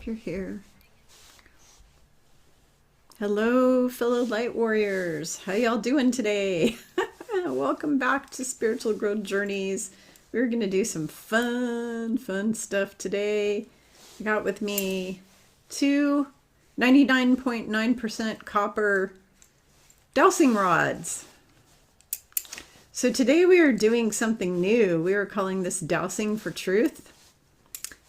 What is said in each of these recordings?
if you're here. Hello, fellow light warriors. How y'all doing today? Welcome back to Spiritual Growth Journeys. We're going to do some fun stuff today. I got with me two 99.9% copper dowsing rods. So today we are doing something new. We are calling this Dowsing for Truth.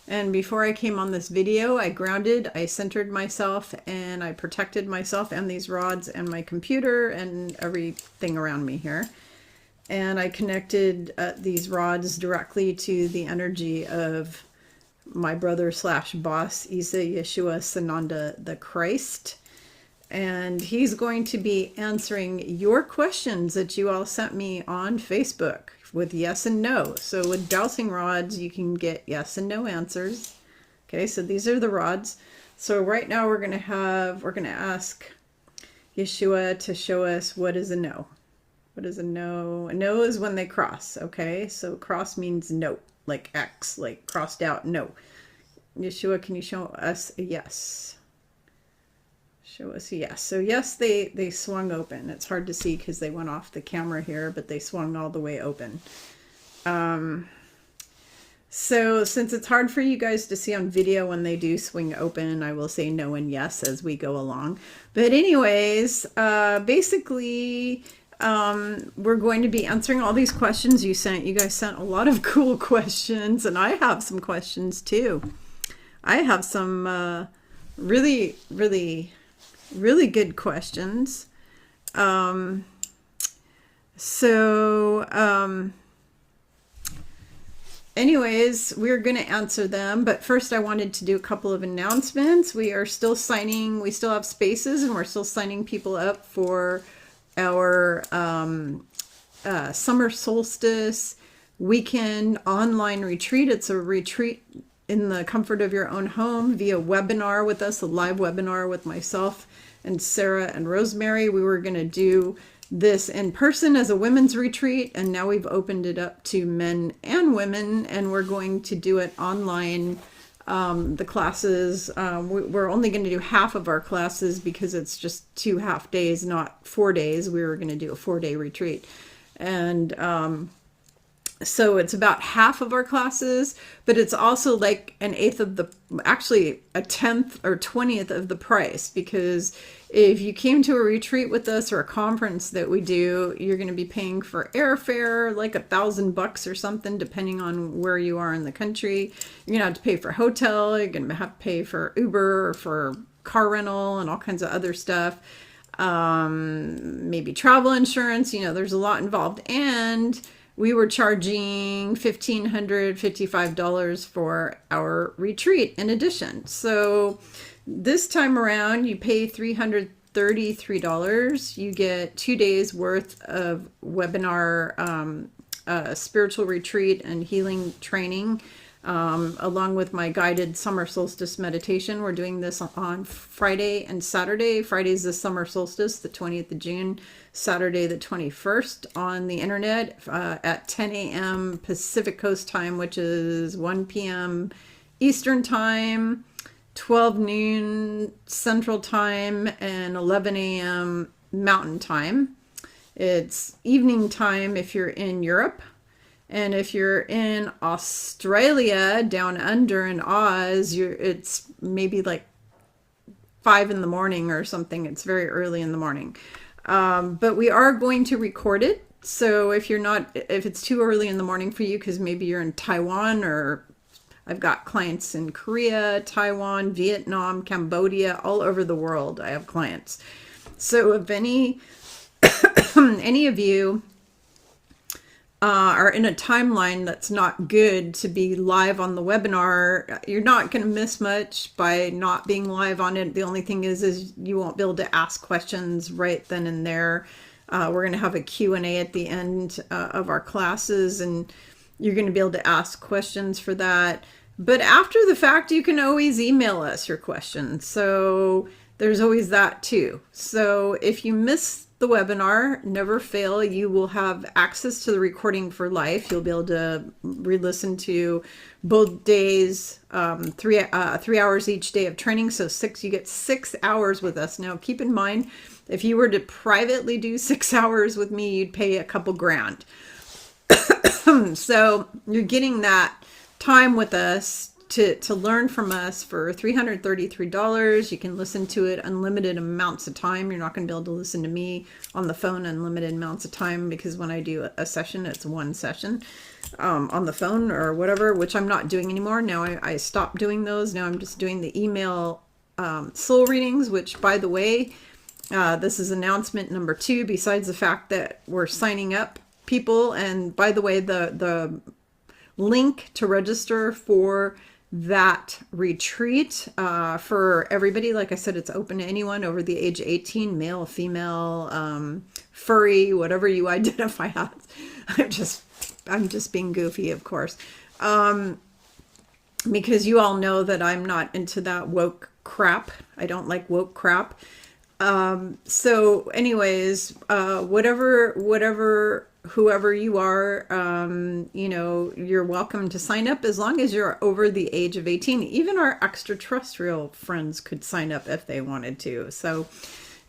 And before I came on this video, I grounded, I centered myself, and I protected myself and these rods and my computer and everything around me here. And I connected these rods directly to the energy of my brother slash boss, Isa Yeshua Sananda the Christ. And he's going to be answering your questions that you all sent me on Facebook with yes and no. So with dowsing rods, you can get yes and no answers. Okay, so these are the rods. So right now we're going to ask Yeshua to show us what is a no. What is a no? A no is when they cross, okay? So cross means no, like X, like crossed out, no. Yeshua, can you show us a yes? Show us a yes. So yes, they swung open. It's hard to see because they went off the camera here, but they swung all the way open. So since it's hard for you guys to see on video when they do swing open, I will say no and yes as we go along. But anyways, basically, we're going to be answering all these questions you sent. You guys sent a lot of cool questions, and I have some questions too. I have some really good questions. Anyways, we're going to answer them, but first I wanted to do a couple of announcements. We are still signing, we still have spaces, and we're still signing people up for our summer solstice weekend online retreat. It's a retreat in the comfort of your own home via webinar with us, a live webinar with myself and Sarah and Rosemary. We were going to do this in person as a women's retreat, and now we've opened it up to men and women, and we're going to do it online. The classes, we're only going to do half of our classes because it's just 2 half days, not 4 days. We were going to do a 4-day retreat. And so it's about half of our classes, but it's also like actually a 10th or 20th of the price, because if you came to a retreat with us or a conference that we do, you're going to be paying for airfare, like $1,000 or something, depending on where you are in the country. You're going to have to pay for hotel. You're going to have to pay for Uber, or for car rental, and all kinds of other stuff. Maybe travel insurance. There's a lot involved. And we were charging $1,555 for our retreat in addition. So this time around, you pay $333. You get 2 days worth of webinar, spiritual retreat and healing training, along with my guided summer solstice meditation. We're doing this on Friday and Saturday. Friday's the summer solstice, the 20th of June. Saturday, the 21st, on the internet at 10 a.m. Pacific Coast time, which is 1 p.m. Eastern time, 12 noon Central time, and 11 a.m. Mountain time. It's evening time if you're in Europe. And if you're in Australia, down under in Oz, it's maybe like 5 in the morning or something. It's very early in the morning. But we are going to record it. So if it's too early in the morning for you, because maybe you're in Taiwan, or I've got clients in Korea, Taiwan, Vietnam, Cambodia, all over the world. I have clients. So if any of you are in a timeline that's not good to be live on the webinar, you're not going to miss much by not being live on it. The only thing is you won't be able to ask questions right then and there. We're going to have a Q&A at the end of our classes, and you're going to be able to ask questions for that. But after the fact, you can always email us your questions. So there's always that too. So if you miss the webinar, never fail. You will have access to the recording for life. You'll be able to re-listen to both days, 3 hours each day of training. So you get 6 hours with us. Now, keep in mind, if you were to privately do 6 hours with me, you'd pay a couple grand. So you're getting that time with us to learn from us for $333. You can listen to it unlimited amounts of time. You're not going to be able to listen to me on the phone unlimited amounts of time, because when I do a session, it's one session on the phone or whatever, which I'm not doing anymore. Now I stopped doing those. Now I'm just doing the email soul readings, which, by the way, this is announcement number 2, besides the fact that we're signing up people. And by the way, the link to register for that retreat for everybody, like I said, it's open to anyone over the age of 18, male, female, furry, whatever you identify as. I'm just being goofy, of course, because you all know that I'm not into that woke crap. I don't like woke crap. So anyways, whoever you are, you're welcome to sign up as long as you're over the age of 18. Even our extraterrestrial friends could sign up if they wanted to. So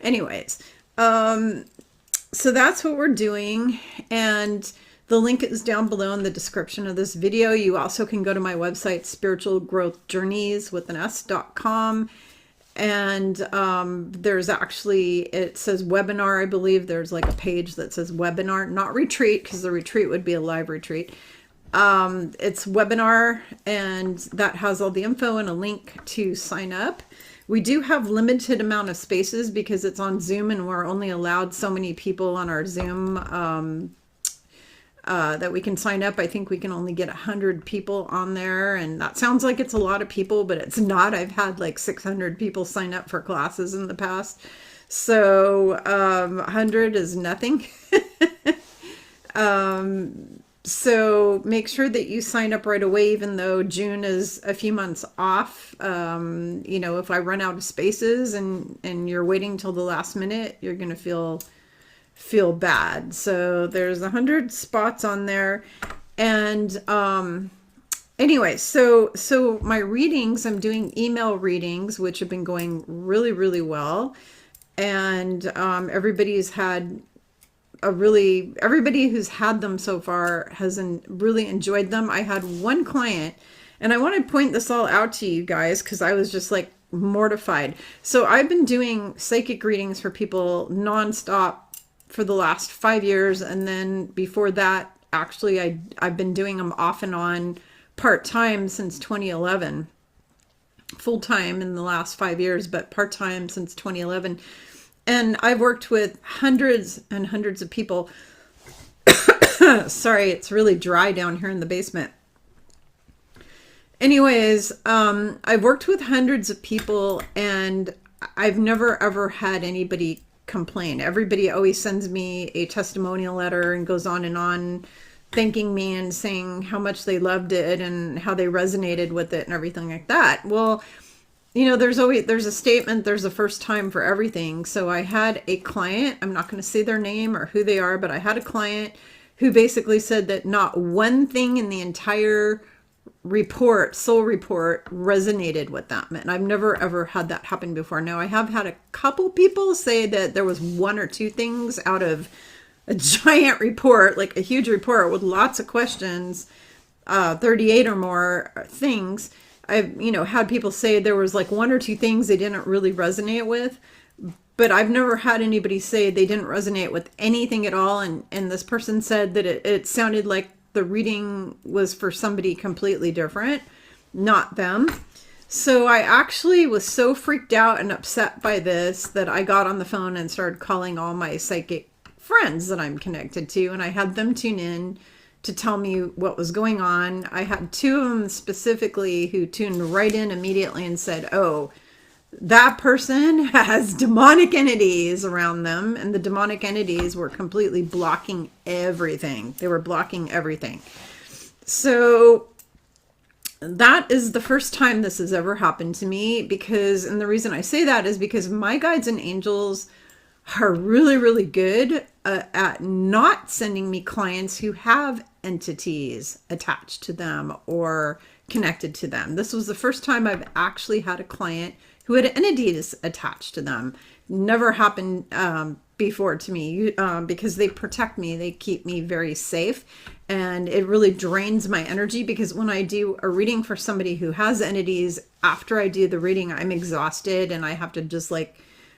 anyways, so that's what we're doing. And the link is down below in the description of this video. You also can go to my website, spiritualgrowthjourneys.com. And there's actually, it says webinar, I believe. There's like a page that says webinar, not retreat, because the retreat would be a live retreat. It's webinar, and that has all the info and a link to sign up. We do have limited amount of spaces because it's on Zoom, and we're only allowed so many people on our Zoom that we can sign up. I think we can only get 100 people on there, and that sounds like it's a lot of people, but it's not. I've had like 600 people sign up for classes in the past, so 100 is nothing. So make sure that you sign up right away, even though June is a few months off. If I run out of spaces and you're waiting till the last minute, you're gonna feel bad. So there's 100 spots on there. And anyway, so my readings, I'm doing email readings, which have been going really, really well. And everybody who's had them so far has really enjoyed them. I had one client, and I want to point this all out to you guys because I was just like mortified. So I've been doing psychic readings for people nonstop for the last 5 years, and then before that, actually, I've been doing them off and on part-time since 2011. Full-time in the last 5 years, but part-time since 2011. And I've worked with hundreds and hundreds of people. Sorry, it's really dry down here in the basement. Anyways, I've worked with hundreds of people, and I've never ever had anybody complain. Everybody always sends me a testimonial letter and goes on thanking me and saying how much they loved it and how they resonated with it and everything like that. Well, there's a statement, there's a first time for everything. So I had a client, I'm not going to say their name or who they are, but I had a client who basically said that not one thing in the entire soul report resonated with them. And I've never ever had that happen before. Now, I have had a couple people say that there was 1 or 2 things out of a giant report, like a huge report with lots of questions, 38 or more things. I've, had people say there was like 1 or 2 things they didn't really resonate with, but I've never had anybody say they didn't resonate with anything at all. And this person said that it sounded like the reading was for somebody completely different, not them. So I actually was so freaked out and upset by this that I got on the phone and started calling all my psychic friends that I'm connected to, and I had them tune in to tell me what was going on. I had 2 of them specifically who tuned right in immediately and said, oh, that person has demonic entities around them, and the demonic entities were completely blocking everything. They were blocking everything. So that is the first time this has ever happened to me, and the reason I say that is because my guides and angels are really, really good at not sending me clients who have entities attached to them or connected to them. This was the first time I've actually had a client who had entities attached to them. Never happened before to me because they protect me. They keep me very safe. And it really drains my energy because when I do a reading for somebody who has entities, after I do the reading, I'm exhausted and I have to just like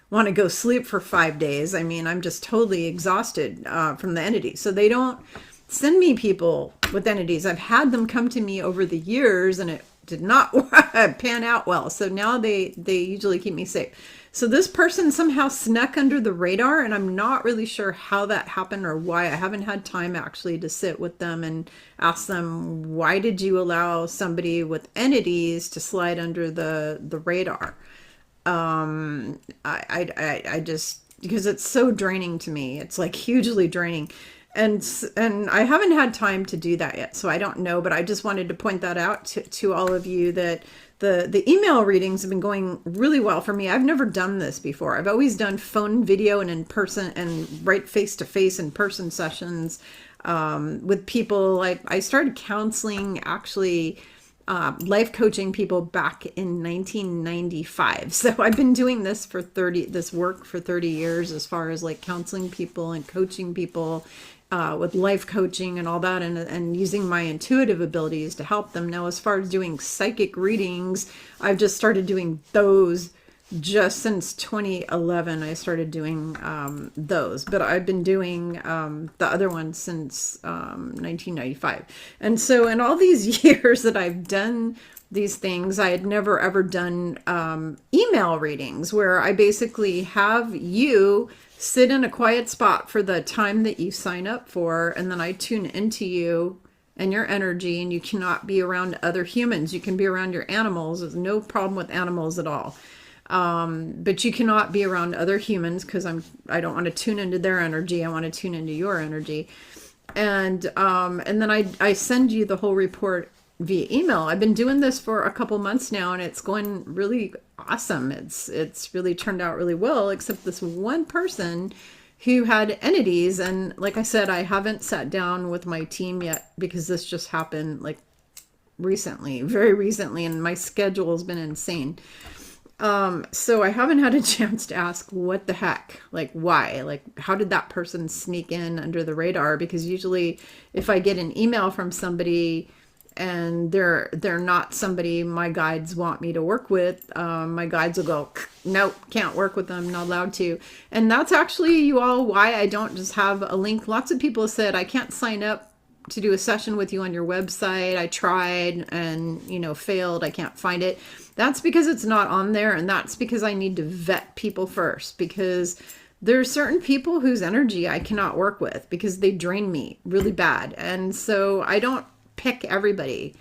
want to go sleep for 5 days. I mean, I'm just totally exhausted from the entity. So they don't send me people with entities. I've had them come to me over the years and it did not pan out well. So now they usually keep me safe. So this person somehow snuck under the radar, and I'm not really sure how that happened or why. I haven't had time actually to sit with them and ask them, why did you allow somebody with entities to slide under the radar? I just, because it's so draining to me. It's like hugely draining. And I haven't had time to do that yet, so I don't know, but I just wanted to point that out to all of you that the email readings have been going really well for me. I've never done this before. I've always done phone, video, and in person, and right face-to-face in-person sessions with people. Like I started counseling, actually life coaching people back in 1995. So I've been doing this work for 30 years, as far as like counseling people and coaching people with life coaching and all that, and using my intuitive abilities to help them. Now, as far as doing psychic readings, I've just started doing those just since 2011. I started doing those, but I've been doing the other one since 1995. And so in all these years that I've done these things, I had never ever done email readings where I basically have you sit in a quiet spot for the time that you sign up for, and then I tune into you and your energy, and you cannot be around other humans. You can be around your animals. There's no problem with animals at all. But you cannot be around other humans because I don't want to tune into their energy. I want to tune into your energy. And then I send you the whole report via email. I've been doing this for a couple months now, and it's going really awesome. It's really turned out really well, except this one person who had entities. And like I said, I haven't sat down with my team yet because this just happened like recently, very recently, and my schedule has been insane. So I haven't had a chance to ask what the heck, like why, like how did that person sneak in under the radar? Because usually if I get an email from somebody and they're not somebody my guides want me to work with, my guides will go, nope, can't work with them, not allowed to. And that's actually, you all, why I don't just have a link. Lots of people said, I can't sign up to do a session with you on your website. I tried and, failed. I can't find it. That's because it's not on there. And that's because I need to vet people first, because there are certain people whose energy I cannot work with because they drain me really bad. And so I don't pick everybody.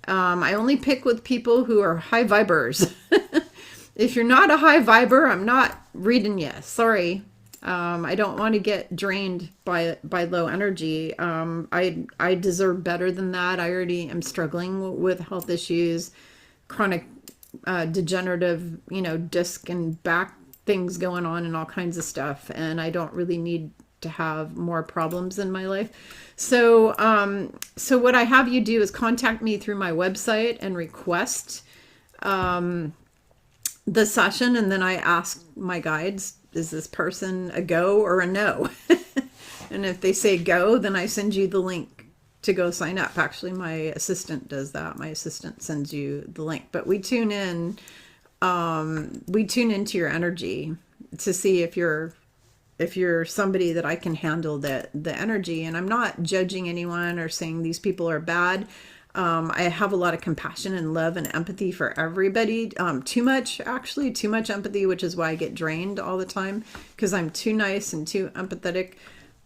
I only pick with people who are high vibers. If you're not a high viber, I'm not reading you. Sorry. I don't want to get drained by low energy. I deserve better than that. I already am struggling with health issues, chronic degenerative, disc and back things going on and all kinds of stuff. And I don't really need to have more problems in my life. So what I have you do is contact me through my website and request the session. And then I ask my guides, is this person a go or a no? And if they say go, then I send you the link to go sign up. Actually, my assistant does that. My assistant sends you the link. But we tune into your energy to see if you're somebody that I can handle the energy. And I'm not judging anyone or saying these people are bad. I have a lot of compassion and love and empathy for everybody. Too much empathy, which is why I get drained all the time, because I'm too nice and too empathetic.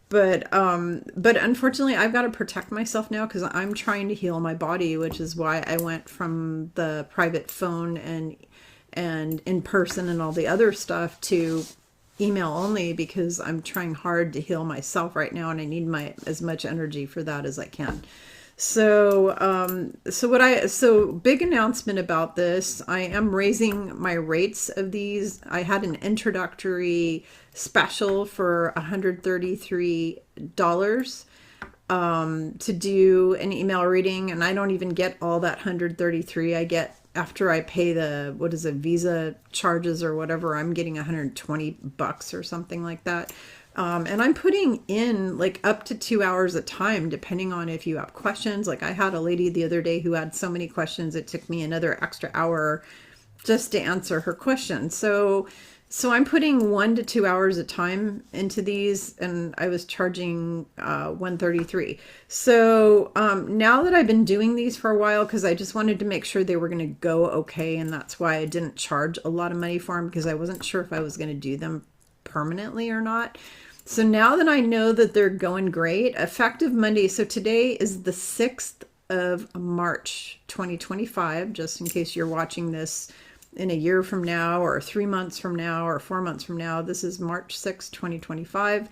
But unfortunately, I've got to protect myself now because I'm trying to heal my body, which is why I went from the private phone and in person and all the other stuff to email only, because I'm trying hard to heal myself right now, and I need as much energy for that as I can. So big announcement about this. I am raising my rates of these. I had an introductory special for $133 to do an email reading, and I don't even get all that 133. I get, after I pay the, what is it, Visa charges or whatever, I'm getting $120 or something like that. And I'm putting in like up to 2 hours a time, depending on if you have questions. Like I had a lady the other day who had so many questions, it took me another extra hour just to answer her questions. So I'm putting 1 to 2 hours a time into these, and I was charging $133. So now that I've been doing these for a while, because I just wanted to make sure they were going to go okay, and that's why I didn't charge a lot of money for them, because I wasn't sure if I was going to do them permanently or not. So now that I know that they're going great, effective Monday. So today is the 6th of March, 2025, just in case you're watching this in a year from now, or 3 months from now, or 4 months from now. This is March 6th, 2025.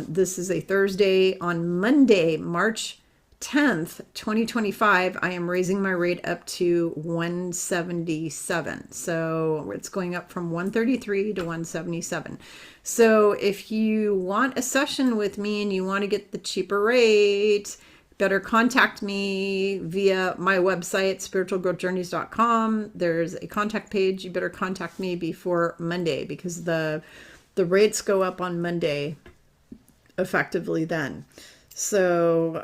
This is a Thursday. On Monday, March 10th, 2025, I am raising my rate up to 177. So it's going up from 133 to 177. So if you want a session with me and you want to get the cheaper rate, better contact me via my website, spiritualgrowthjourneys.com. There's a contact page. You better contact me before Monday, because the rates go up on Monday effectively then. So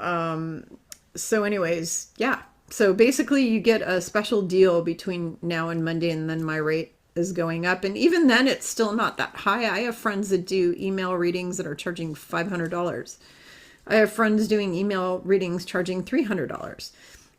anyways, yeah. So basically you get a special deal between now and Monday, and then my rate is going up. And even then it's still not that high. I have friends that do email readings that are charging $500. I have friends doing email readings charging $300.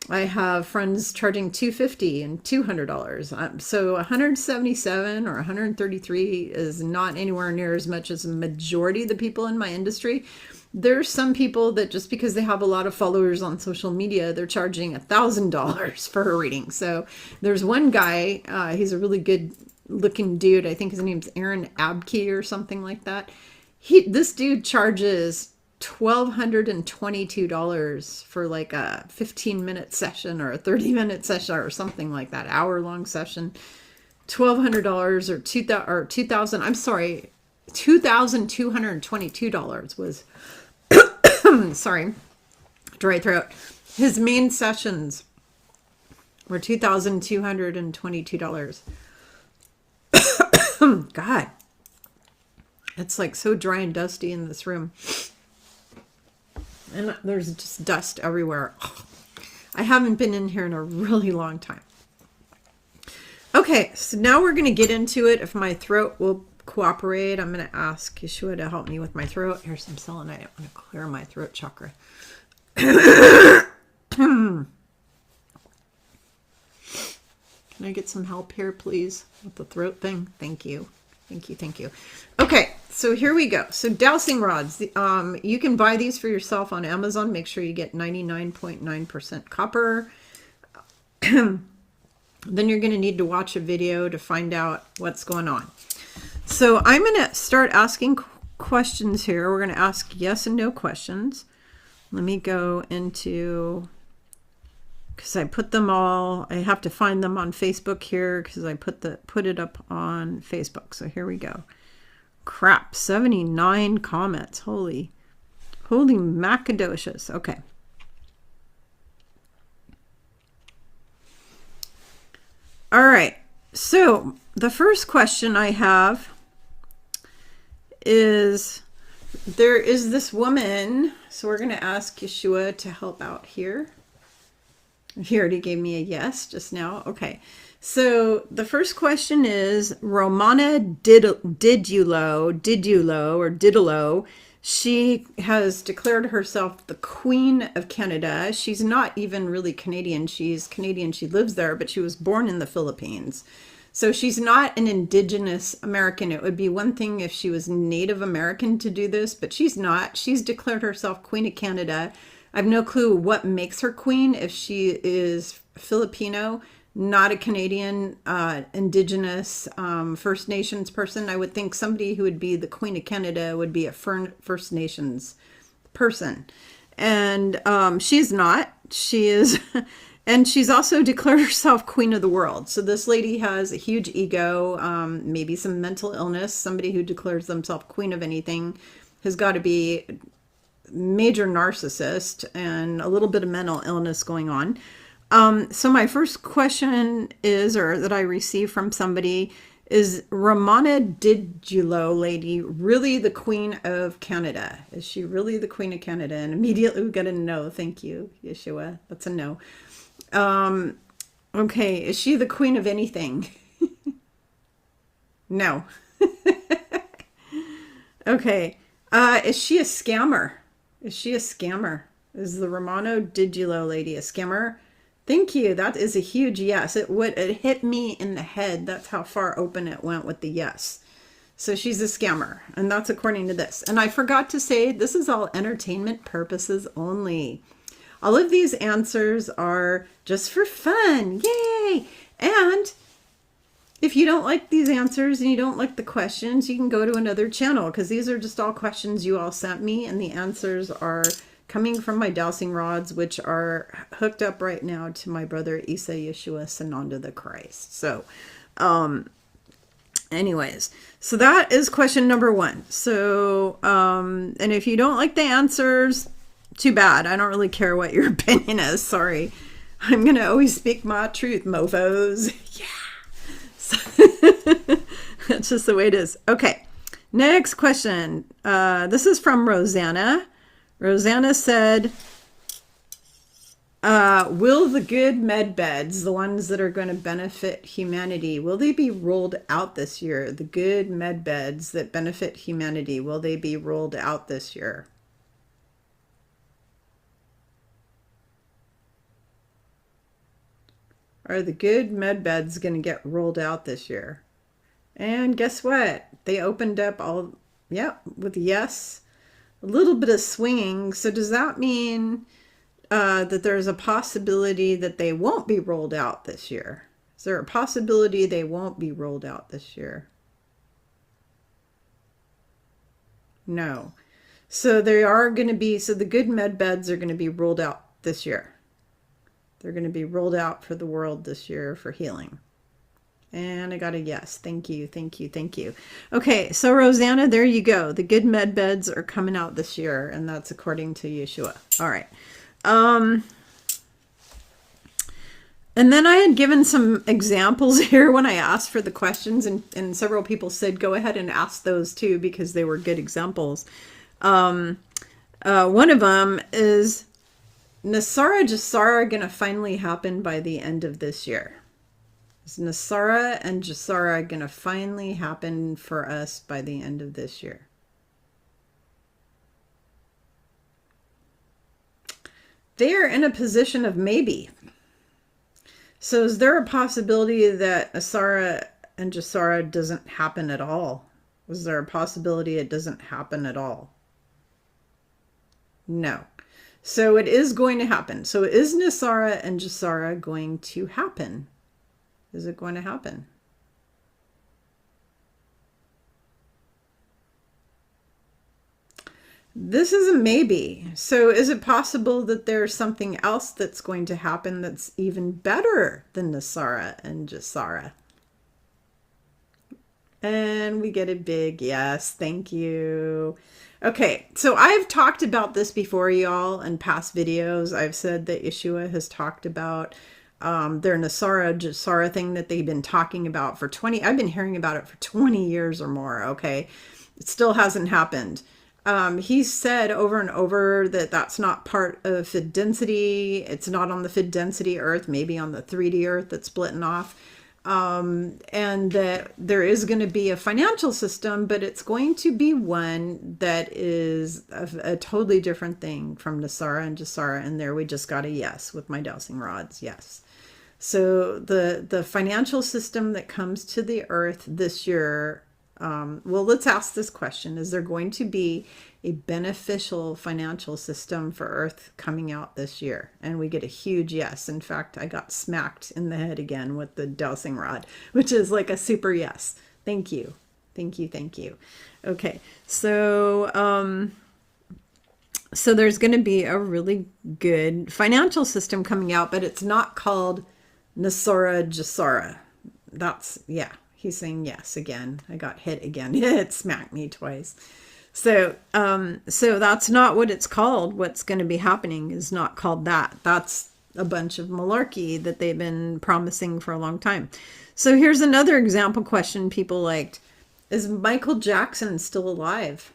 I have friends charging $250 and $200. So 177 or 133 is not anywhere near as much as a majority of the people in my industry. There's some people that just because they have a lot of followers on social media, they're charging $1,000 for a reading. So there's one guy, he's a really good looking dude. I think his name's Aaron Abke or something like that. This dude charges $1,222 for like a 15-minute session or a 30-minute session or something like that, hour-long session. $1,200 or $2,000. I'm sorry, $2,222 was. Sorry, dry throat. His main sessions were $2,222. God, it's like so dry and dusty in this room. And there's just dust everywhere. I haven't been in here in a really long time. Okay, so now we're going to get into it. If my throat will cooperate, I'm going to ask Yeshua to help me with my throat. Here's some selenite. I want to clear my throat chakra. Can I get some help here, please, with the throat thing? Thank you. Thank you. Thank you. Okay, so here we go. So dowsing rods. You can buy these for yourself on Amazon. Make sure you get 99.9% copper. Then you're going to need to watch a video to find out what's going on. So I'm going to start asking questions here. We're going to ask yes and no questions. Let me go into, because I put them all, I have to find them on Facebook here because I put it up on Facebook. So here we go. Crap, 79 comments. Holy macadocious. Okay. All right. So the first question I have is, there is this woman. So we're going to ask Yeshua to help out here. He already gave me a yes just now. Okay. So the first question is Romana Didulo. She has declared herself the Queen of Canada. She's not even really Canadian. She's Canadian. She lives there, but she was born in the Philippines. So she's not an Indigenous American. It would be one thing if she was Native American to do this, but she's not. She's declared herself Queen of Canada. I have no clue what makes her queen, if she is Filipino, not a Canadian, Indigenous, First Nations person. I would think somebody who would be the Queen of Canada would be a First Nations person. And she's not. She is, and she's also declared herself queen of the world. So this lady has a huge ego, maybe some mental illness. Somebody who declares themselves queen of anything has got to be major narcissist and a little bit of mental illness going on. So my first question is, or that I received from somebody, is Romana Didulo lady really the Queen of Canada? Is she really the Queen of Canada? And immediately we got a no. Thank you, Yeshua. That's a no. Okay, is she the Queen of anything? No. Okay. Is she a scammer? Is she a scammer? Is the Romano Didulo lady a scammer? Thank you. That is a huge yes. It hit me in the head. That's how far open it went with the yes. So she's a scammer, and that's according to this. And I forgot to say, this is all entertainment purposes only. All of these answers are just for fun. Yay! And if you don't like these answers and you don't like the questions, you can go to another channel, because these are just all questions you all sent me, and the answers are coming from my dowsing rods, which are hooked up right now to my brother Isa Yeshua Sananda the Christ. So anyways, so that is question number 1. So and if you don't like the answers, too bad. I don't really care what your opinion is. Sorry. I'm gonna always speak my truth, mofos. Yeah. That's just the way it is. Okay, next question. This is from Rosanna. Rosanna said, will the good med beds, the ones that are going to benefit humanity, will they be rolled out this year? The good med beds that benefit humanity, will they be rolled out this year? Are the good med beds going to get rolled out this year? And guess what? They opened up all, with yes, a little bit of swinging. So does that mean that there's a possibility that they won't be rolled out this year? Is there a possibility they won't be rolled out this year? No. So they are going to be, so the good med beds are going to be rolled out this year. They're going to be rolled out for the world this year for healing. And I got a yes. Thank you, thank you, thank you. Okay, so Rosanna, there you go. The good med beds are coming out this year, and that's according to Yeshua. All right. And then I had given some examples here when I asked for the questions, and several people said, go ahead and ask those too, because they were good examples. One of them is, Nasara Jasara going to finally happen by the end of this year? Is Nasara and Jasara going to finally happen for us by the end of this year? They are in a position of maybe. So is there a possibility that Nasara and Jasara doesn't happen at all? Is there a possibility it doesn't happen at all? No. So it is going to happen. So is Nasara and Jasara going to happen? Is it going to happen? This is a maybe. So is it possible that there's something else that's going to happen that's even better than Nasara and Jasara? And we get a big yes. Thank you. Okay, so I've talked about this before, y'all, in past videos. I've said that Yeshua has talked about their Nasara Jasara thing that they've been talking about for 20, I've been hearing about it for 20 years or more, okay? It still hasn't happened. He's said over and over that that's not part of Fid density. It's not on the Fid density earth, maybe on the 3D earth that's splitting off. And that there is going to be a financial system, but it's going to be one that is a totally different thing from Nasara and Jasara. And there we just got a yes with my dowsing rods. Yes. So the financial system that comes to the earth this year, well, let's ask this question. Is there going to be a beneficial financial system for Earth coming out this year? And we get a huge yes. In fact, I got smacked in the head again with the dowsing rod, which is like a super yes. Thank you. Thank you. Thank you. Okay. So, So there's going to be a really good financial system coming out, but it's not called Nasara Jasara. That's, yeah, he's saying yes again. I got hit again. It smacked me twice. So that's not what it's called. What's going to be happening is not called that. That's a bunch of malarkey that they've been promising for a long time. So here's another example question people liked. Is Michael Jackson still alive?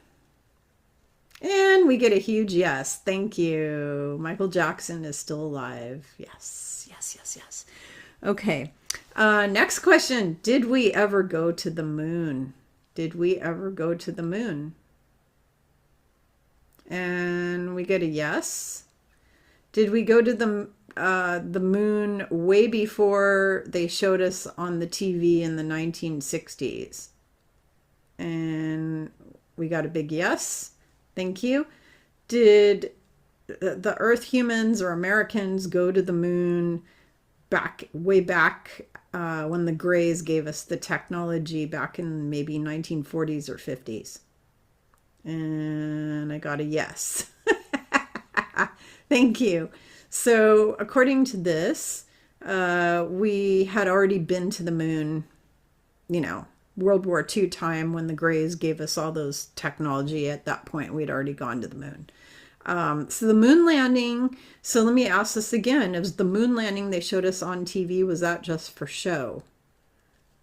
And we get a huge yes. Thank you. Michael Jackson is still alive. Yes, yes, yes, yes. Okay. Next question. Did we ever go to the moon? Did we ever go to the moon? And we get a yes. Did we go to the moon way before they showed us on the TV in the 1960s? And we got a big yes. Thank you. Did the Earth humans or Americans go to the moon way back when the Greys gave us the technology back in maybe 1940s or 50s? And I got a yes. Thank you. So according to this, we had already been to the moon, World War II time when the Greys gave us all those technology. At that point, we'd already gone to the moon. So the moon landing, so let me ask this again. Is the moon landing they showed us on TV, was that just for show?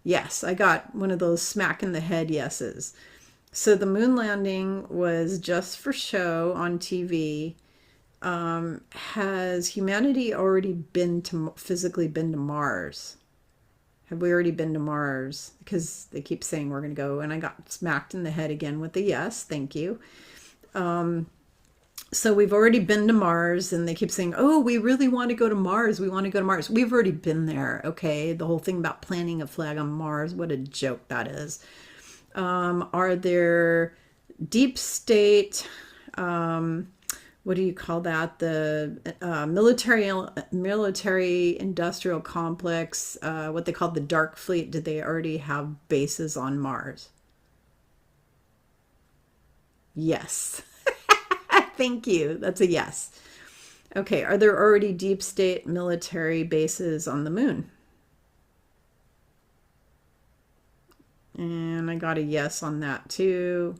Yes, I got one of those smack in the head yeses. So the moon landing was just for show on TV. Has humanity already physically been to Mars? Have we already been to Mars? Because they keep saying we're going to go, and I got smacked in the head again with a yes. Thank you. So we've already been to Mars, and they keep saying, oh, we really want to go to Mars. We want to go to Mars. We've already been there. Okay. The whole thing about planting a flag on Mars. What a joke that is. Are there deep state, what do you call that? The military industrial complex, what they call the Dark Fleet, did they already have bases on Mars? Yes. Thank you. That's a yes. Okay. Are there already deep state military bases on the moon? And I got a yes on that too.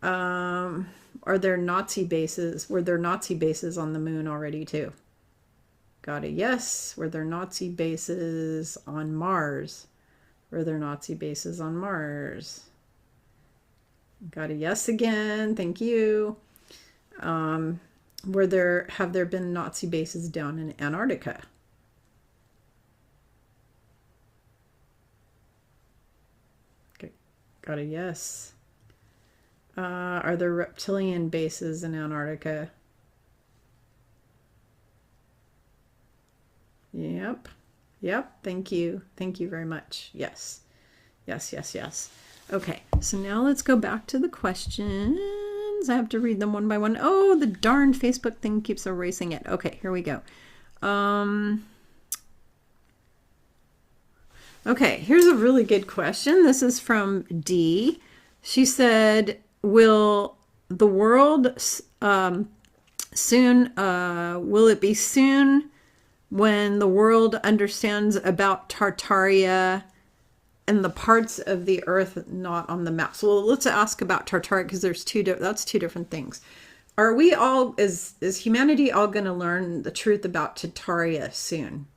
Are there Nazi bases? Were there Nazi bases on the moon already too? Got a yes. Were there Nazi bases on Mars? Were there Nazi bases on Mars? Got a yes again. Thank you. Have there been Nazi bases down in Antarctica? Okay. Got a yes. Are there reptilian bases in Antarctica? Yep. Thank you. Thank you very much. Yes. Yes. Okay. So now let's go back to the questions. I have to read them one by one. Oh, the darn Facebook thing keeps erasing it. Okay, here we go. Okay, here's a really good question. This is from D. She said, will the world will it be soon when the world understands about Tartaria and the parts of the earth not on the map? So let's ask about Tartaria, because there's that's two different things. Are we all, is humanity all going to learn the truth about Tartaria soon?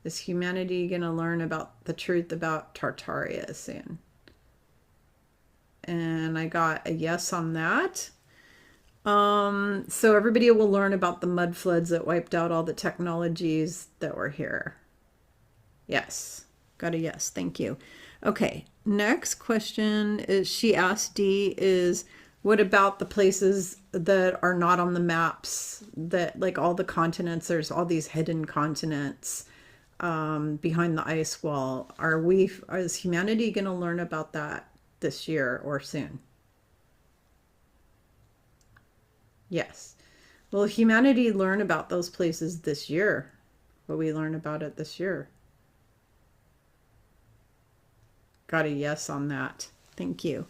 Is humanity going to learn about the truth about Tartaria soon? And I got a yes on that. So everybody will learn about the mud floods that wiped out all the technologies that were here. Yes. Got a yes. Thank you. Okay. Next question is, she asked D, is what about the places that are not on the maps, that like all the continents, there's all these hidden continents behind the ice wall. Is humanity going to learn about that this year or soon? Yes. Will humanity learn about those places this year? Will we learn about it this year? Got a yes on that. Thank you.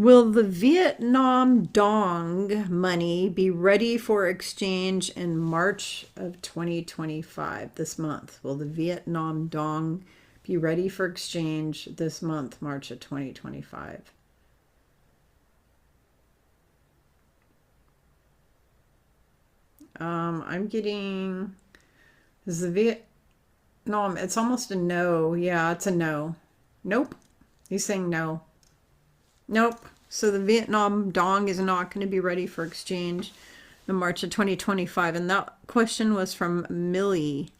Will the Vietnam Dong money be ready for exchange in March of 2025, this month? Will the Vietnam Dong be ready for exchange this month, March of 2025? I'm getting, is the Vietnam, it's almost a no. Yeah, it's a no. Nope. He's saying no. Nope. So the Vietnam Dong is not going to be ready for exchange in March of 2025. And that question was from Millie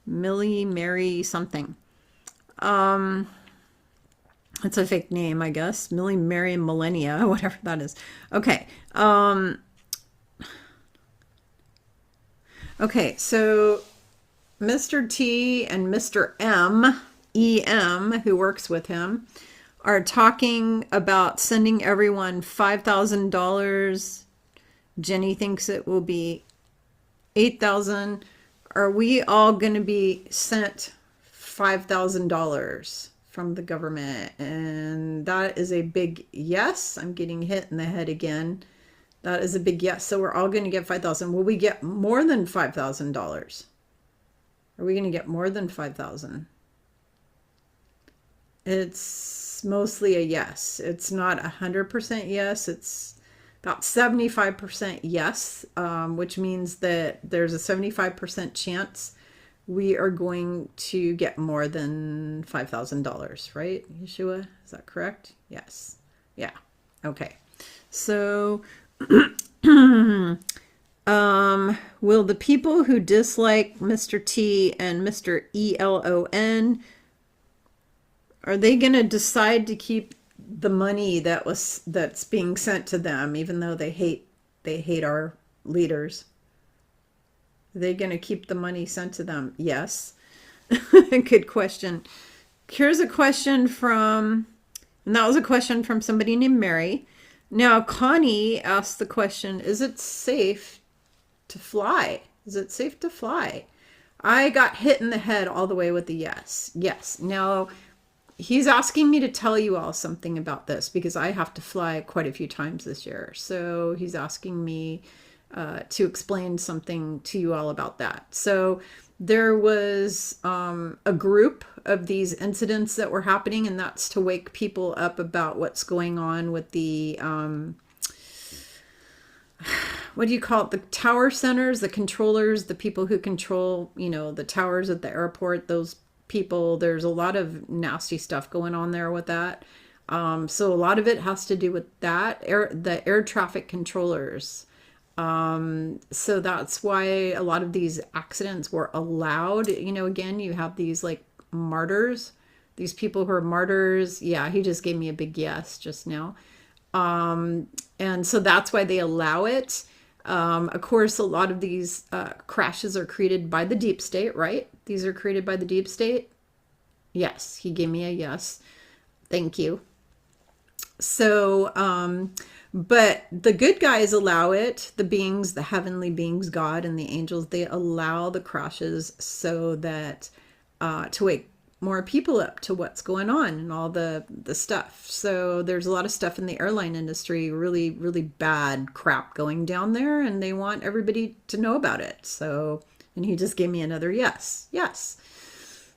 Mary something. It's a fake name, I guess. Millie Mary Millennia, whatever that is. Okay. Okay, so Mr. T and Mr. M, EM, who works with him, are talking about sending everyone $5,000. Jenny thinks it will be $8,000. Are we all going to be sent $5,000 from the government? And that is a big yes. I'm getting hit in the head again. That is a big yes. So we're all going to get $5,000. Will we get more than $5,000? Are we going to get more than $5,000? It's mostly a yes. It's not 100% yes. It's about 75% yes, which means that there's a 75% chance we are going to get more than $5,000, right, Yeshua? Is that correct? Yes. Yeah. Okay. So will the people who dislike Mr. T and Mr. ELON, are they going to decide to keep the money that's being sent to them, even though they hate our leaders? Are they going to keep the money sent to them? Yes. Good question. Here's a question and that was a question from somebody named Mary. Now, Connie asked the question, is it safe to fly? Is it safe to fly? I got hit in the head all the way with the yes. Yes. Now, he's asking me to tell you all something about this because I have to fly quite a few times this year. So he's asking me to explain something to you all about that. So there was a group of these incidents that were happening, and that's to wake people up about what's going on with the what do you call it? The tower centers, the controllers, the people who control, the towers at the airport, those people. There's a lot of nasty stuff going on there with that. So a lot of it has to do with that, the air traffic controllers. So that's why a lot of these accidents were allowed. Again, you have these like martyrs, these people who are martyrs. Yeah, he just gave me a big yes just now. And so that's why they allow it. Of course, a lot of these crashes are created by the deep state, right? These are created by the deep state. Yes, he gave me a yes. Thank you. So, but the good guys allow it. The beings, the heavenly beings, God and the angels, they allow the crashes so that to wake more people up to what's going on and all the stuff. So there's a lot of stuff in the airline industry, really, really bad crap going down there, and they want everybody to know about it. So, and he just gave me another yes. Yes.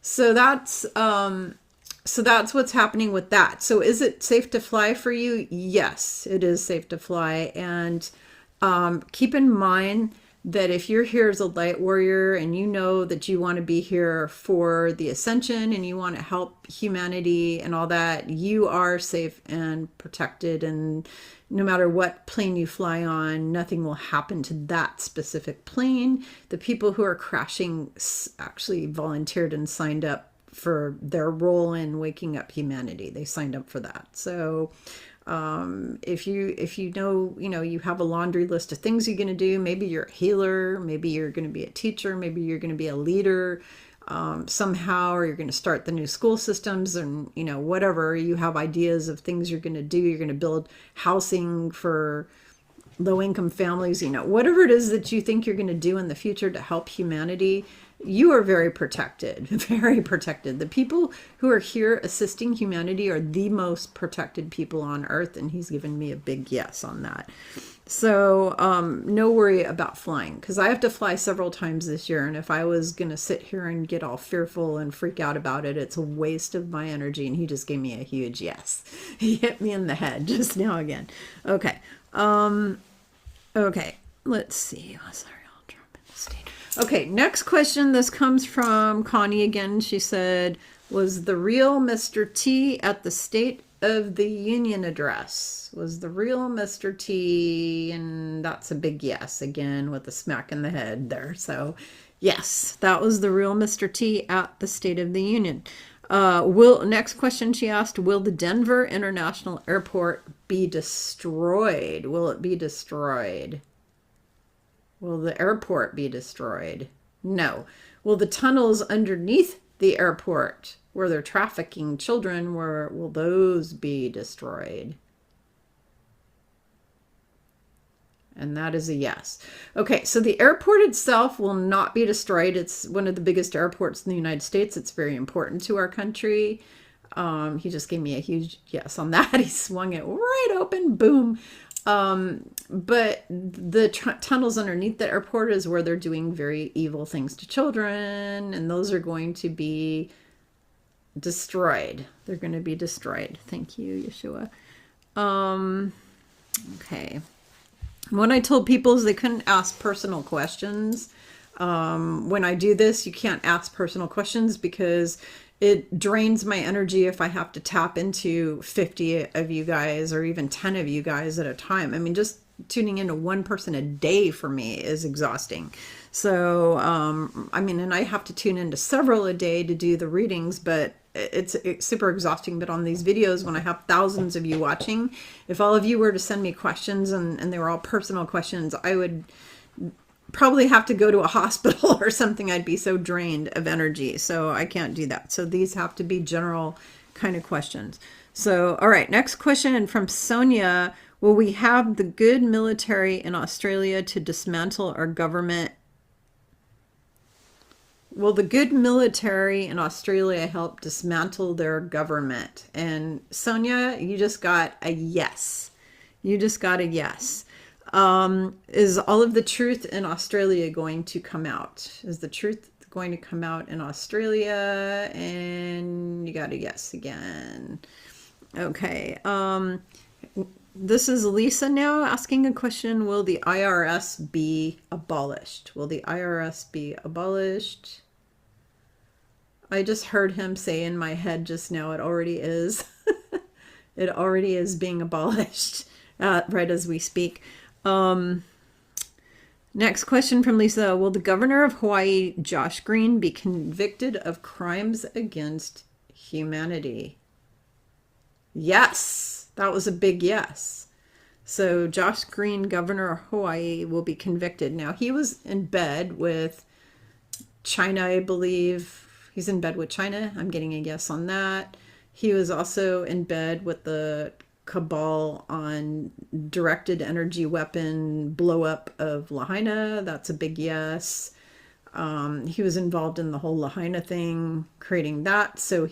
So that's what's happening with that. So is it safe to fly for you? Yes, it is safe to fly. And keep in mind that if you're here as a light warrior and you know that you want to be here for the ascension and you want to help humanity and all that, you are safe and protected. And no matter what plane you fly on, nothing will happen to that specific plane. The people who are crashing actually volunteered and signed up for their role in waking up humanity. They signed up for that. So if you know, you have a laundry list of things you're going to do, maybe you're a healer, maybe you're going to be a teacher, maybe you're going to be a leader somehow, or you're going to start the new school systems, and whatever, you have ideas of things you're going to do. You're going to build housing for low-income families, whatever it is that you think you're going to do in the future to help humanity. you are very protected, very protected. The people who are here assisting humanity are the most protected people on earth, and he's given me a big yes on that. So no worry about flying, because I have to fly several times this year, and if I was going to sit here and get all fearful and freak out about it, it's a waste of my energy, and he just gave me a huge yes. He hit me in the head just now again. Okay. Okay, let's see. Oh, sorry, I'll drop in the state. Okay, next question. This comes from Connie again. She said, was the real Mr. T at the State of the Union address? Was the real Mr. T? And that's a big yes, again, with a smack in the head there. So, yes, that was the real Mr. T at the State of the Union. Next question she asked, will the Denver International Airport be destroyed? Will it be destroyed? Will the airport be destroyed? No. Will the tunnels underneath the airport where they're trafficking children, will those be destroyed? And that is a yes. Okay, so the airport itself will not be destroyed. It's one of the biggest airports in the United States. It's very important to our country. He just gave me a huge yes on that. He swung it right open, boom. But the tunnels underneath the airport is where they're doing very evil things to children, and those are going to be destroyed. They're going to be destroyed. Thank you, Yeshua. Okay. What I told people is they couldn't ask personal questions. When I do this, you can't ask personal questions because it drains my energy if I have to tap into 50 of you guys or even 10 of you guys at a time. I mean, just tuning into one person a day for me is exhausting. So, I mean, and I have to tune into several a day to do the readings, but it's super exhausting. But on these videos, when I have thousands of you watching, if all of you were to send me questions and they were all personal questions, I would probably have to go to a hospital or something. I'd be so drained of energy. So I can't do that. So these have to be general kind of questions. So, all right, next question from Sonia. Will we have the good military in Australia to dismantle our government? Will the good military in Australia help dismantle their government? And Sonia, you just got a yes. You just got a yes. Is all of the truth in Australia going to come out? Is the truth going to come out in Australia? And you got a yes again. Okay. This is Lisa now asking a question. Will the IRS be abolished? Will the IRS be abolished? I just heard him say in my head just now, it already is. It already is being abolished right as we speak. Next question from Lisa. Will the governor of Hawaii, Josh Green, be convicted of crimes against humanity? Yes. That was a big yes. So Josh Green, governor of Hawaii, will be convicted. Now, he was in bed with China, I believe. He's in bed with China. I'm getting a yes on that. He was also in bed with the cabal on directed energy weapon blow up of Lahaina. That's a big yes. He was involved in the whole Lahaina thing, creating that. So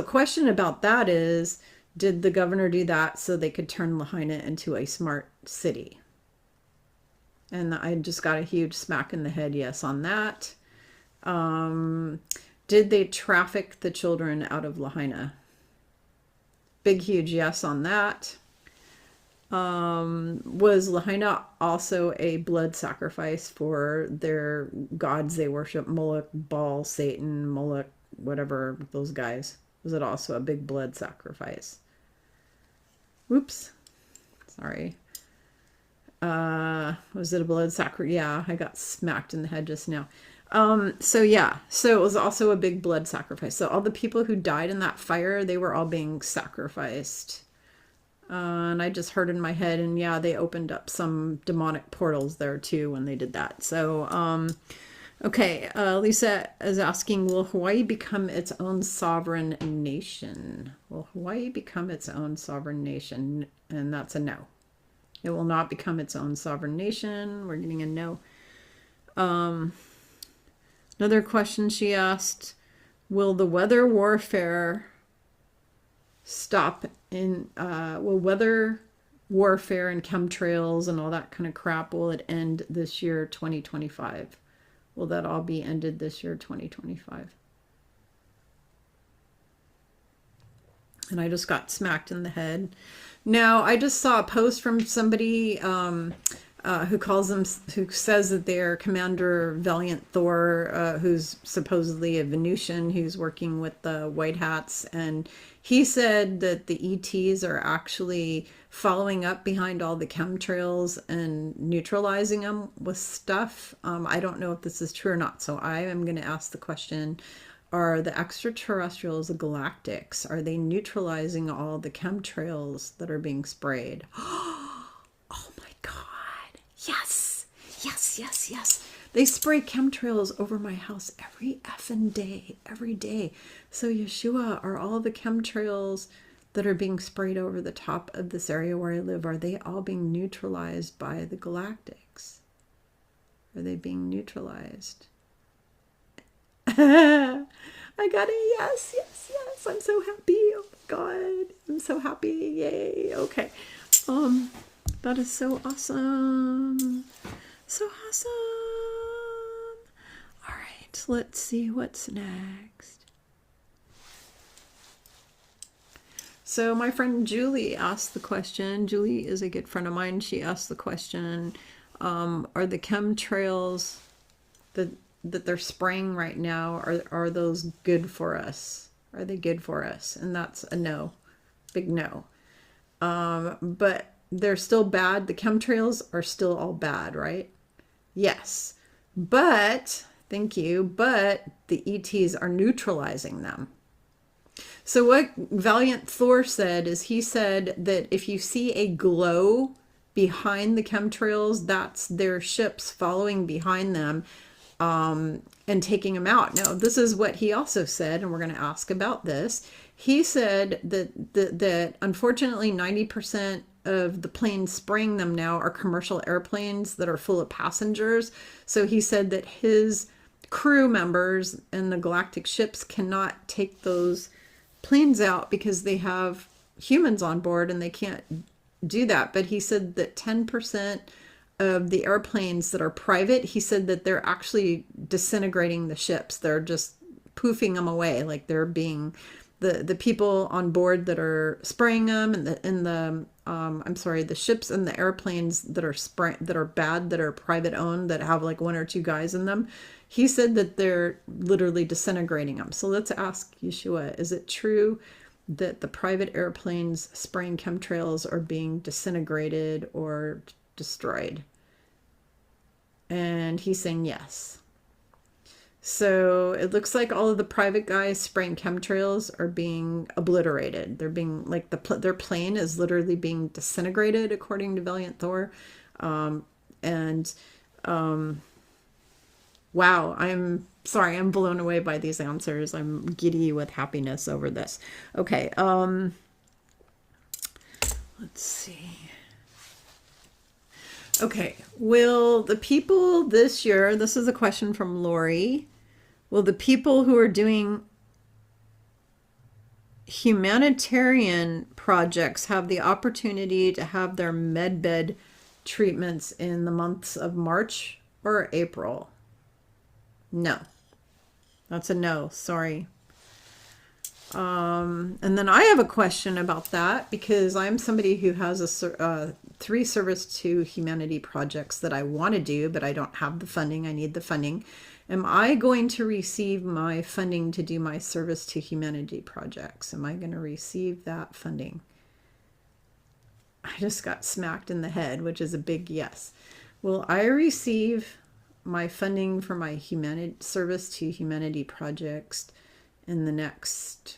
question about that is, did the governor do that so they could turn Lahaina into a smart city? And I just got a huge smack in the head yes on that. Did they traffic the children out of Lahaina? Big, huge yes on that. Was Lahaina also a blood sacrifice for their gods they worship? Moloch, Baal, Satan, Moloch, whatever, those guys. Was it also a big blood sacrifice? Whoops. Sorry. Was it a blood sacrifice? Yeah, I got smacked in the head just now. So it was also a big blood sacrifice. So all the people who died in that fire, they were all being sacrificed. And I just heard in my head, and yeah, they opened up some demonic portals there too when they did that. So, okay, Lisa is asking, will Hawaii become its own sovereign nation? Will Hawaii become its own sovereign nation? And that's a no. It will not become its own sovereign nation. We're getting a no. Another question she asked, will the weather warfare stop in, will weather warfare and chemtrails and all that kind of crap, will it end this year, 2025? Will that all be ended this year, 2025? And I just got smacked in the head. Now, I just saw a post from somebody who says that they're Commander Valiant Thor, who's supposedly a Venusian, who's working with the White Hats, and he said that the ETs are actually following up behind all the chemtrails and neutralizing them with stuff. I don't know if this is true or not, so I am going to ask the question, are the extraterrestrials, the galactics, are they neutralizing all the chemtrails that are being sprayed? Oh my God. Yes. Yes, yes, yes. They spray chemtrails over my house every effing day, every day. So Yeshua, are all the chemtrails that are being sprayed over the top of this area where I live, are they all being neutralized by the galactics? Are they being neutralized? I got a yes, yes, yes. I'm so happy. Oh my God. I'm so happy. Yay. Okay. That is so awesome. So awesome. All right. Let's see what's next. So my friend Julie asked the question. Julie is a good friend of mine. She asked the question, are the chemtrails that they're spraying right now, are those good for us? Are they good for us? And that's a no, big no. But they're still bad. The chemtrails are still all bad, right? Yes. But, thank you, but the ETs are neutralizing them. So what Valiant Thor said is, he said that if you see a glow behind the chemtrails, that's their ships following behind them, and taking them out. Now, this is what he also said, and we're going to ask about this. He said that unfortunately 90% of the planes spraying them now are commercial airplanes that are full of passengers. So he said that his crew members and the galactic ships cannot take those planes out because they have humans on board and they can't do that. But he said that 10% of the airplanes that are private, he said that they're actually disintegrating the ships. They're just poofing them away, like they're being the people on board that are spraying them, and the ships and the airplanes that are bad, that are private owned, that have like one or two guys in them. He said that they're literally disintegrating them. So let's ask Yeshua, is it true that the private airplanes spraying chemtrails are being disintegrated or destroyed? And he's saying yes. So it looks like all of the private guys spraying chemtrails are being obliterated. They're being like their plane is literally being disintegrated, according to Valiant Thor. Wow, I'm sorry, I'm blown away by these answers. I'm giddy with happiness over this. Okay, let's see. Okay, will the people this year, this is a question from Lori, will the people who are doing humanitarian projects have the opportunity to have their medbed treatments in the months of March or April? No. That's a no, sorry. And then I have a question about that, because I'm somebody who has 3 service to humanity projects that I want to do, but I don't have the funding. I need the funding. Am I going to receive my funding to do my service to humanity projects? Am I going to receive that funding? I just got smacked in the head, which is a big yes. Will I receive my funding for my service to humanity projects in the next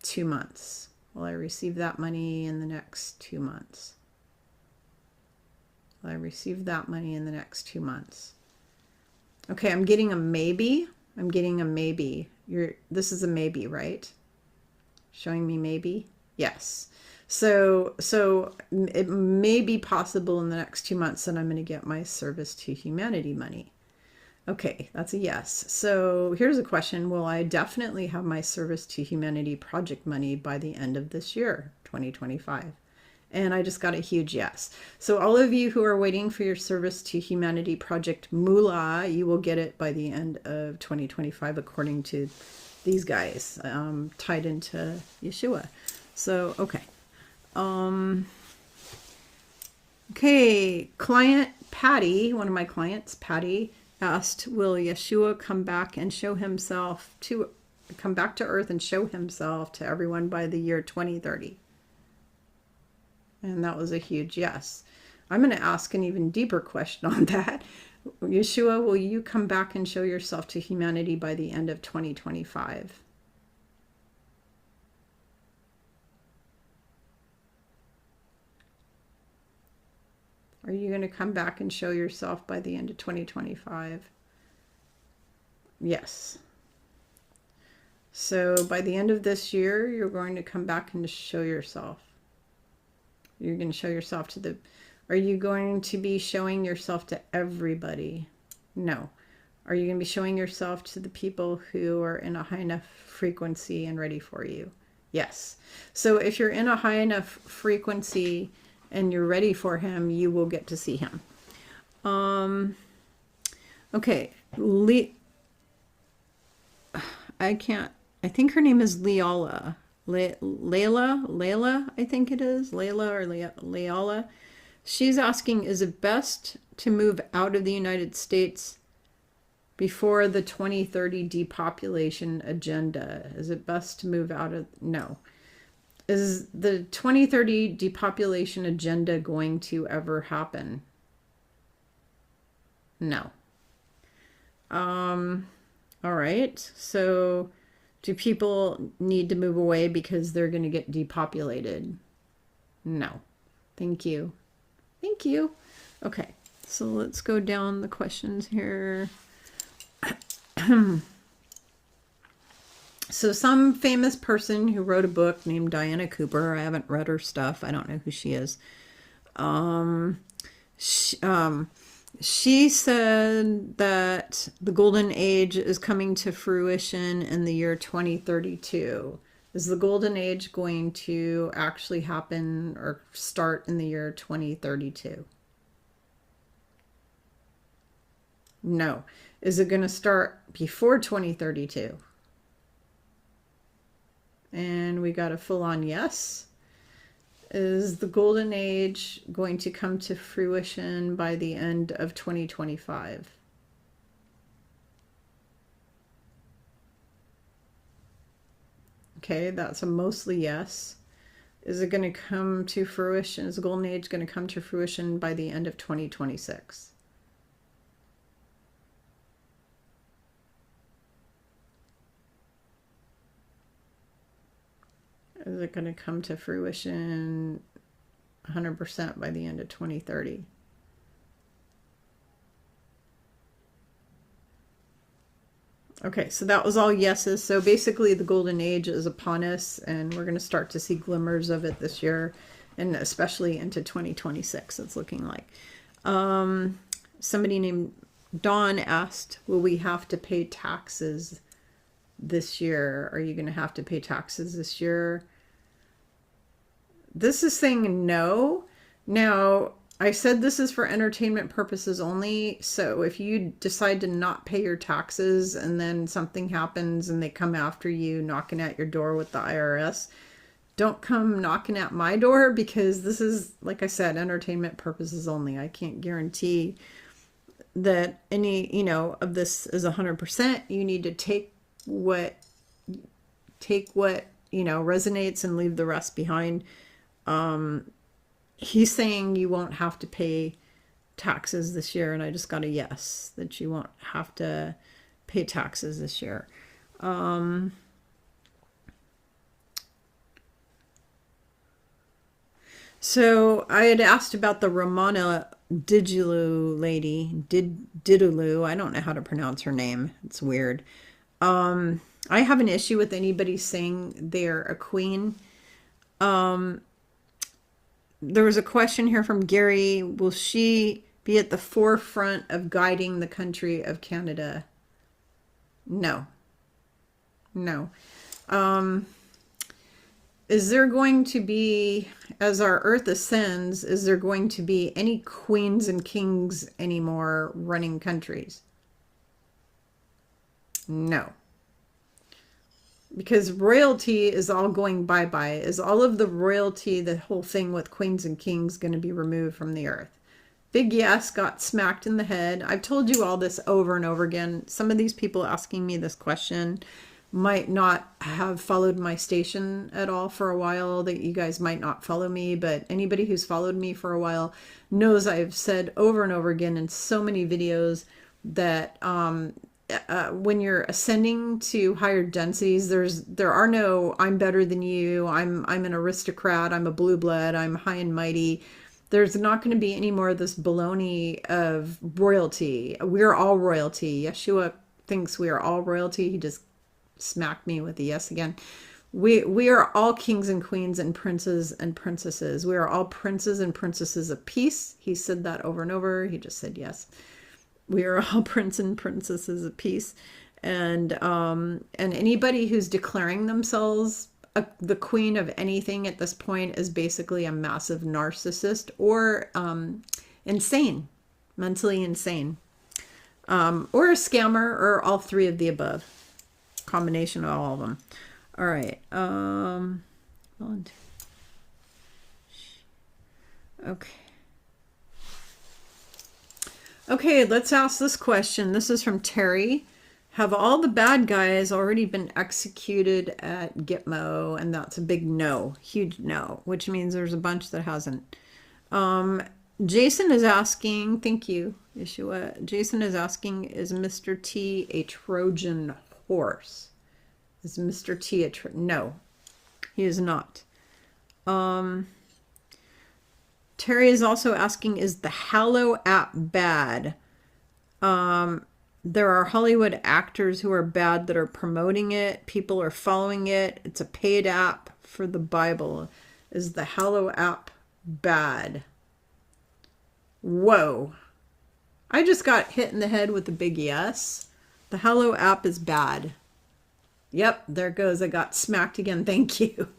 2 months? Will I receive that money in the next 2 months? Will I receive that money in the next 2 months? Okay, I'm getting a maybe. I'm getting a maybe. This is a maybe, right? Showing me maybe? Yes. So it may be possible in the next 2 months that I'm going to get my service to humanity money. Okay, that's a yes. So here's a question. Will I definitely have my Service to Humanity project money by the end of this year, 2025? And I just got a huge yes. So all of you who are waiting for your Service to Humanity project moolah, you will get it by the end of 2025, according to these guys, tied into Yeshua. So, okay. Okay, client Patty, one of my clients, Patty, asked, will Yeshua come back and show himself to, come back to earth and show himself to everyone by the year 2030? And that was a huge yes. I'm going to ask an even deeper question on that. Yeshua, will you come back and show yourself to humanity by the end of 2025? Are you going to come back and show yourself by the end of 2025? Yes. So by the end of this year, you're going to come back and show yourself. You're going to show yourself to the... Are you going to be showing yourself to everybody? No. Are you going to be showing yourself to the people who are in a high enough frequency and ready for you? Yes. So if you're in a high enough frequency and you're ready for him, you will get to see him. Okay. I think her name is Leala. Layla, I think it is. Layla or Leala. She's asking, is it best to move out of the United States before the 2030 depopulation agenda? Is it best to move out of... No. Is the 2030 depopulation agenda going to ever happen? No. All right. So do people need to move away because they're going to get depopulated? No. Thank you. Thank you. Okay. So let's go down the questions here. So some famous person who wrote a book named Diana Cooper. I haven't read her stuff. I don't know who she is. She said that the golden age is coming to fruition in the year 2032. Is the golden age going to actually happen or start in the year 2032? No. Is it going to start before 2032? And we got a full-on yes. Is the golden age going to come to fruition by the end of 2025? Okay, that's a mostly yes. Is it going to come to fruition? Is the golden age going to come to fruition by the end of 2026? Is it going to come to fruition 100% by the end of 2030? Okay, so that was all yeses. So basically the golden age is upon us, and we're going to start to see glimmers of it this year, and especially into 2026, it's looking like. Somebody named Dawn asked, will we have to pay taxes this year? Are you going to have to pay taxes this year? This is saying no. Now, I said this is for entertainment purposes only. So if you decide to not pay your taxes and then something happens and they come after you knocking at your door with the IRS, don't come knocking at my door, because this is, like I said, entertainment purposes only. I can't guarantee that any, of this is 100%. You need to take what resonates and leave the rest behind. He's saying you won't have to pay taxes this year, and I just got a yes, that you won't have to pay taxes this year. So I had asked about the Ramana Digilu lady, Didulu. I don't know how to pronounce her name. It's weird. I have an issue with anybody saying they're a queen. There was a question here from Gary. Will she be at the forefront of guiding the country of Canada? No. No. Is there going to be, as our earth ascends, is there going to be any queens and kings anymore running countries? No. Because royalty is all going bye-bye. Is all of the royalty, the whole thing with queens and kings, going to be removed from the earth? Big Yes got smacked in the head. I've told you all this over and over again. Some of these people asking me this question might not have followed my station at all for a while, that you guys might not follow me, but anybody who's followed me for a while knows I've said over and over again in so many videos that when you're ascending to higher densities, there are no I'm better than you, I'm an aristocrat, I'm a blue blood, I'm high and mighty. There's not going to be any more of this baloney of royalty. We're all royalty. Yeshua thinks we are all royalty. He just smacked me with a yes again. We are all kings and queens and princes and princesses. We are all princes and princesses of peace. He said that over and over. He just said yes. We are all princes and princesses of peace. And anybody who's declaring themselves the queen of anything at this point is basically a massive narcissist or insane, mentally insane, or a scammer, or all three of the above. Combination of all of them. All right. Okay. Okay, let's ask this question. This is from Terry. Have all the bad guys already been executed at Gitmo? And that's a big no, huge no, which means there's a bunch that hasn't. Jason is asking, thank you, Yeshua. Jason is asking, is Mr. T a Trojan horse? Is Mr. T a no, he is not. Terry is also asking, is the Hallow app bad? There are Hollywood actors who are bad that are promoting it. People are following it. It's a paid app for the Bible. Is the Hallow app bad? Whoa. I just got hit in the head with a big yes. The Hallow app is bad. Yep, there it goes. I got smacked again. Thank you.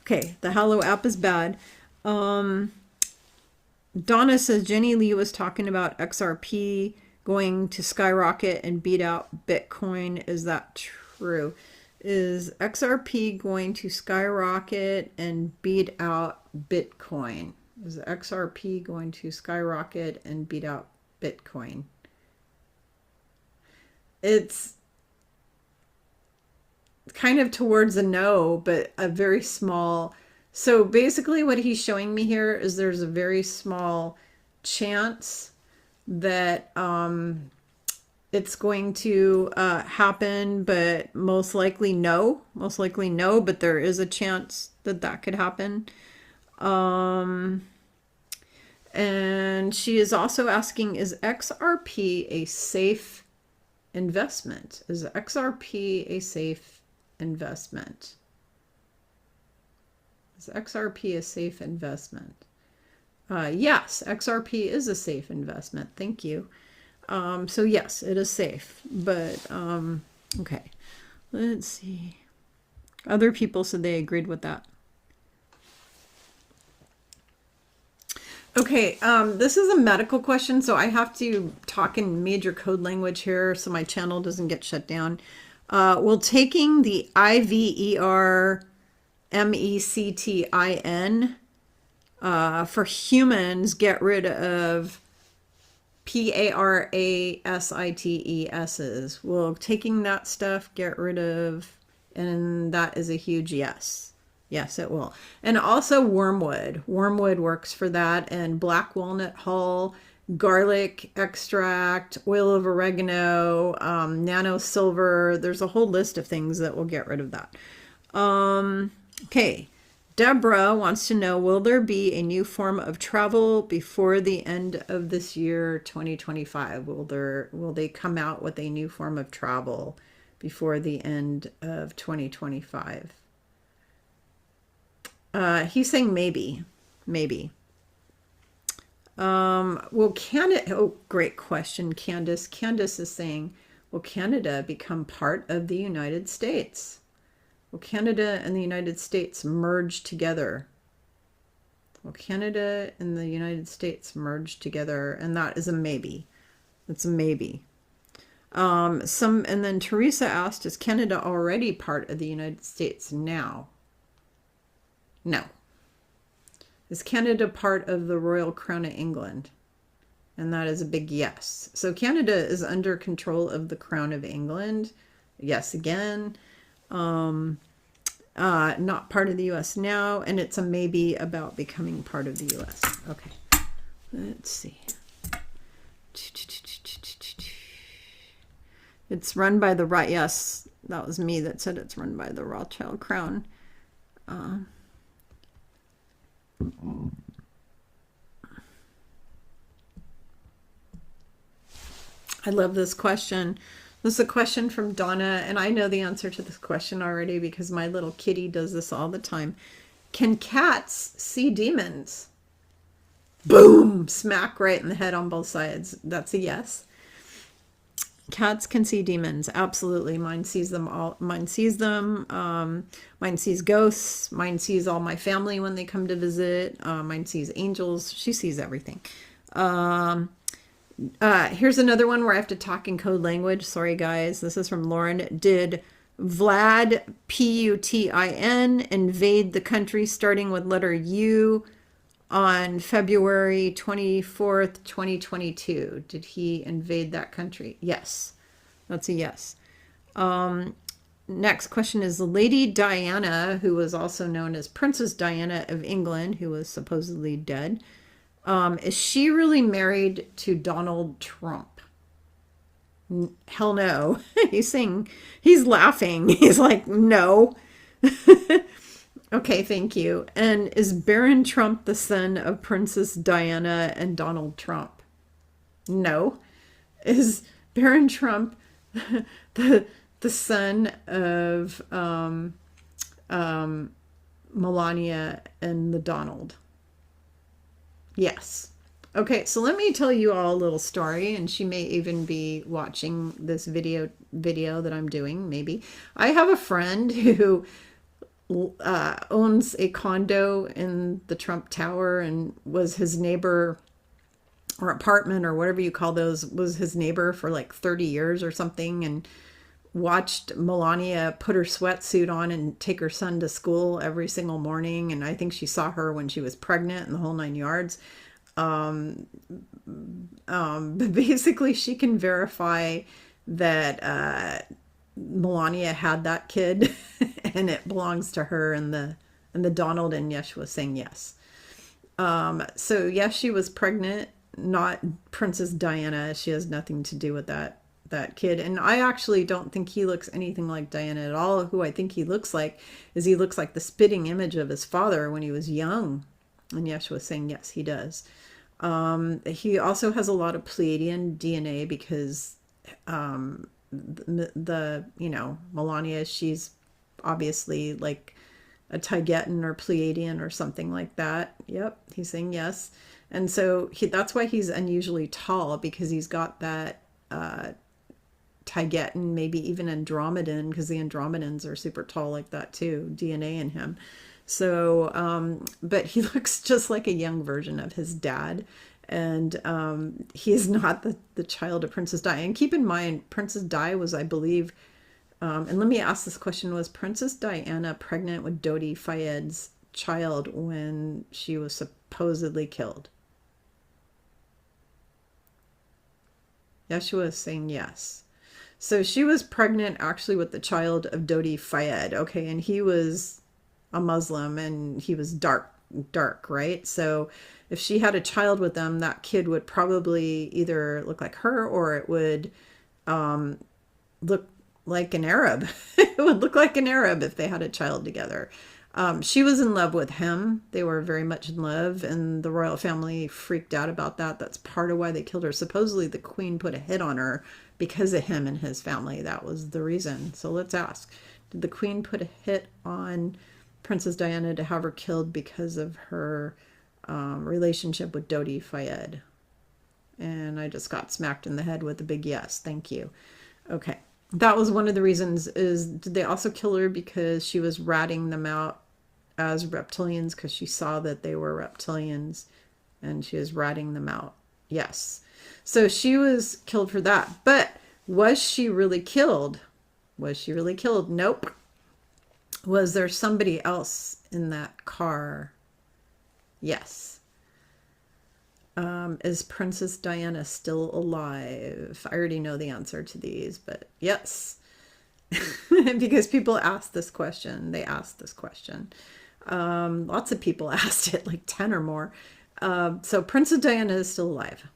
Okay, the Hallow app is bad. Donna says Jenny Lee was talking about XRP going to skyrocket and beat out Bitcoin. Is that true? Is XRP going to skyrocket and beat out Bitcoin? Is XRP going to skyrocket and beat out Bitcoin? It's kind of towards a no, but a very small. So basically what he's showing me here is there's a very small chance that it's going to happen, but most likely no, but there is a chance that that could happen. And she is also asking, is XRP a safe investment? Is XRP a safe investment? Is XRP a safe investment? Yes, XRP is a safe investment. Thank you. So yes, it is safe, but okay. Let's see. Other people said they agreed with that. Okay, this is a medical question, so I have to talk in major code language here so my channel doesn't get shut down. Will taking the IVERMECTIN for humans get rid of PARASITESs? Will taking that stuff get rid of? And that is a huge yes. Yes, it will. And also wormwood. Wormwood works for that. And black walnut hull, garlic extract, oil of oregano, nano silver. There's a whole list of things that will get rid of that. Okay. Deborah wants to know, will there be a new form of travel before the end of this year, 2025? Will they come out with a new form of travel before the end of 2025? He's saying maybe. Will Canada, oh, great question, Candace. Candace is saying, will Canada become part of the United States? Will Canada and the United States merge together? Will Canada and the United States merge together? And that is a maybe. It's a maybe. And then Teresa asked, is Canada already part of the United States now? No. Is Canada part of the Royal Crown of England? And that is a big yes. So Canada is under control of the Crown of England. Yes, again. Not part of the U.S. now, and it's a maybe about becoming part of the U.S. Okay, let's see. It's run by the right. Yes, that was me that said it's run by the Rothschild Crown. I love this question. This is a question from Donna, and I know the answer to this question already because my little kitty does this all the time. Can cats see demons? Boom! Smack right in the head on both sides. That's a yes. Cats can see demons. Absolutely. Mine sees them all. Mine sees them. Mine sees ghosts. Mine sees all my family when they come to visit. Mine sees angels. She sees everything. Here's another one where I have to talk in code language. Sorry, guys. This is from Lauren. Did Vlad, Putin, invade the country starting with letter U on February 24th, 2022? Did he invade that country? Yes. That's a yes. Next question is Lady Diana, who was also known as Princess Diana of England, who was supposedly dead. Is she really married to Donald Trump? Hell no. He's laughing. He's like, no. Okay, thank you. And is Baron Trump the son of Princess Diana and Donald Trump? No. Is Baron Trump the son of Melania and the Donald? Yes. Okay, so let me tell you all a little story, and she may even be watching this video that I'm doing, maybe. I have a friend who owns a condo in the Trump Tower and was his neighbor, or apartment, or whatever you call those, was his neighbor for like 30 years or something, and watched Melania put her sweatsuit on and take her son to school every single morning. And I think she saw her when she was pregnant and the whole 9 yards. But basically she can verify that Melania had that kid and it belongs to her, and the Donald and Yeshua saying yes. So yes, she was pregnant, not Princess Diana. She has nothing to do with that kid. And I actually don't think he looks anything like Diana at all. Who I think he looks like is he looks like the spitting image of his father when he was young. And Yeshua saying yes, he does. He also has a lot of Pleiadian DNA because Melania, she's obviously like a Taigetan or Pleiadian or something like that. Yep, he's saying yes. And so that's why he's unusually tall, because he's got that Taigetan, maybe even Andromedan, because the Andromedans are super tall like that too, DNA in him. So, but he looks just like a young version of his dad. And he is not the child of Princess Di. And keep in mind, Princess Di was, I believe, and let me ask this question, was Princess Diana pregnant with Dodi Fayed's child when she was supposedly killed? Yeshua is saying yes. So she was pregnant actually with the child of Dodi Fayed. Okay, and he was a Muslim and he was dark, right? So if she had a child with them, that kid would probably either look like her or it would look like an Arab. It would look like an Arab if they had a child together. She was in love with him. They were very much in love, and the royal family freaked out about that. That's part of why they killed her. Supposedly the queen put a hit on her because of him and his family. That was the reason. So let's ask, did the queen put a hit on Princess Diana to have her killed because of her relationship with Dodi Fayed. And I just got smacked in the head with a big yes. Thank you. Okay. That was one of the reasons. Is did they also kill her because she was ratting them out as reptilians because she saw that they were reptilians and she was ratting them out? Yes. So she was killed for that. But was she really killed? Was she really killed? Nope. Was there somebody else in that car? Yes. Is Princess Diana still alive? I already know the answer to these, but yes. Because people asked this question. They asked this question. Lots of people asked it, like 10 or more. So Princess Diana is still alive.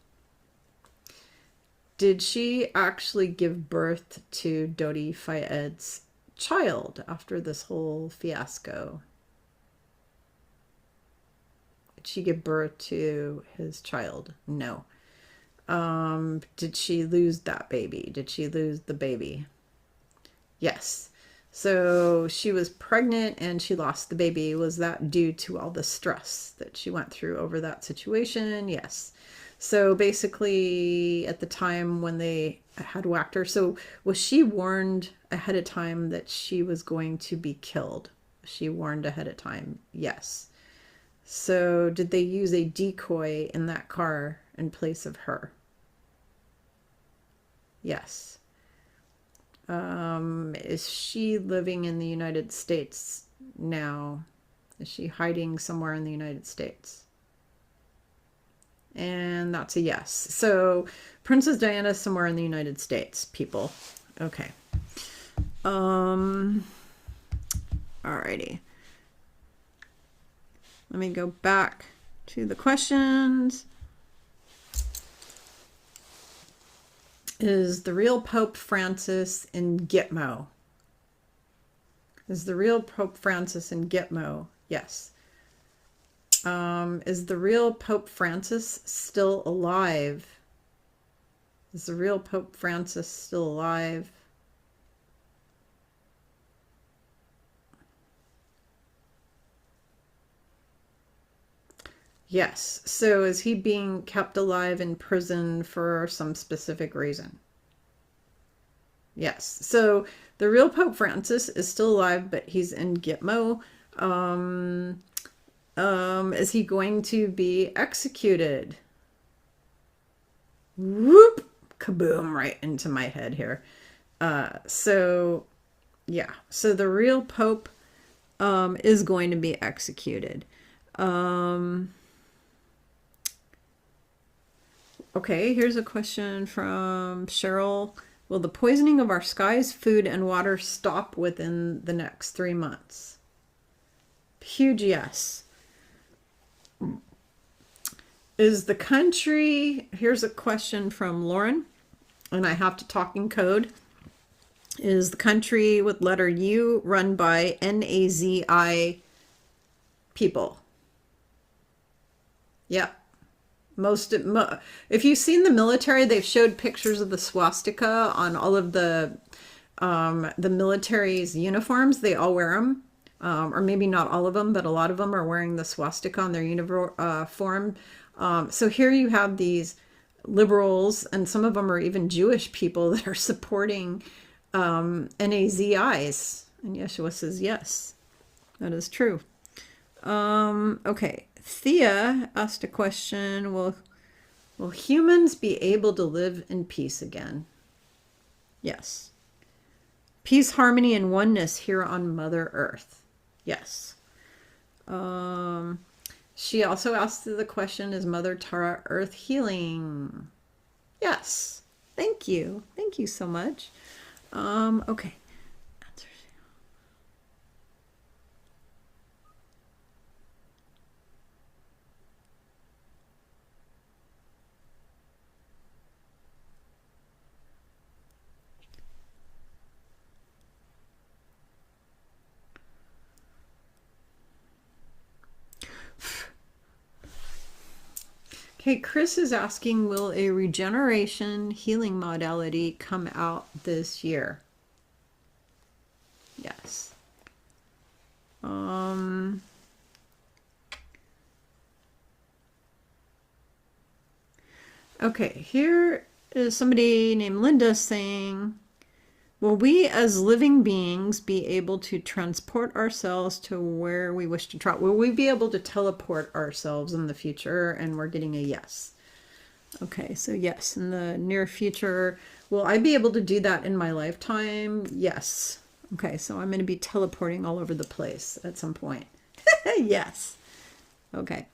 Did she actually give birth to Dodi Fayed's child after this whole fiasco? Did she give birth to his child? No. Did she lose that baby? Did she lose the baby? Yes. So she was pregnant and she lost the baby. Was that due to all the stress that she went through over that situation? Yes. So basically at the time when they had whacked her, so was she warned ahead of time that she was going to be killed? Was she warned ahead of time? Yes. So did they use a decoy in that car in place of her? Yes. Is she living in the United States now? Is she hiding somewhere in the United States? And that's a yes. So Princess Diana is somewhere in the United States, people. Okay. Alrighty. Let me go back to the questions. Is the real Pope Francis in Gitmo? Is the real Pope Francis in Gitmo? Yes. Is the real Pope Francis still alive? Is the real Pope Francis still alive? Yes. So is he being kept alive in prison for some specific reason? Yes. So the real Pope Francis is still alive, but he's in Gitmo. Is he going to be executed? Whoop! Kaboom! Right into my head here. So yeah. So the real Pope is going to be executed. Okay, here's a question from Cheryl. Will the poisoning of our skies, food, and water stop within the next 3 months? Huge yes. Is the country... Here's a question from Lauren, and I have to talk in code. Is the country with letter U run by NAZI people? Yeah. If you've seen the military, they've showed pictures of the swastika on all of the military's uniforms. They all wear them, or maybe not all of them, but a lot of them are wearing the swastika on their uniform. So here you have these liberals, and some of them are even Jewish people that are supporting NAZIs. And Yeshua says, yes, that is true. Okay. Thea asked a question, will humans be able to live in peace again? Yes. Peace, harmony, and oneness here on Mother Earth. Yes. She also asked the question, is Mother Tara Earth healing? Yes. Thank you. Thank you so much. Okay. Okay, Chris is asking, will a regeneration healing modality come out this year? Yes. Okay, here is somebody named Linda saying, will we as living beings be able to transport ourselves to where we wish to travel? Will we be able to teleport ourselves in the future? And we're getting a yes. Okay, so yes, in the near future. Will I be able to do that in my lifetime? Yes. Okay, so I'm going to be teleporting all over the place at some point. Yes. Okay.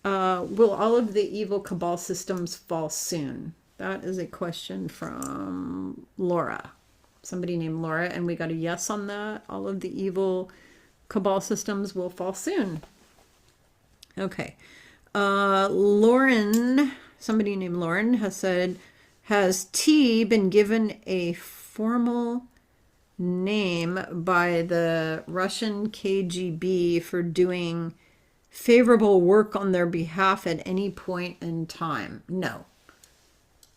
Will all of the evil cabal systems fall soon? That is a question from Laura. Somebody named Laura, and we got a yes on that. All of the evil cabal systems will fall soon. Okay. Lauren, somebody named Lauren has said, has T been given a formal name by the Russian KGB for doing favorable work on their behalf at any point in time? No.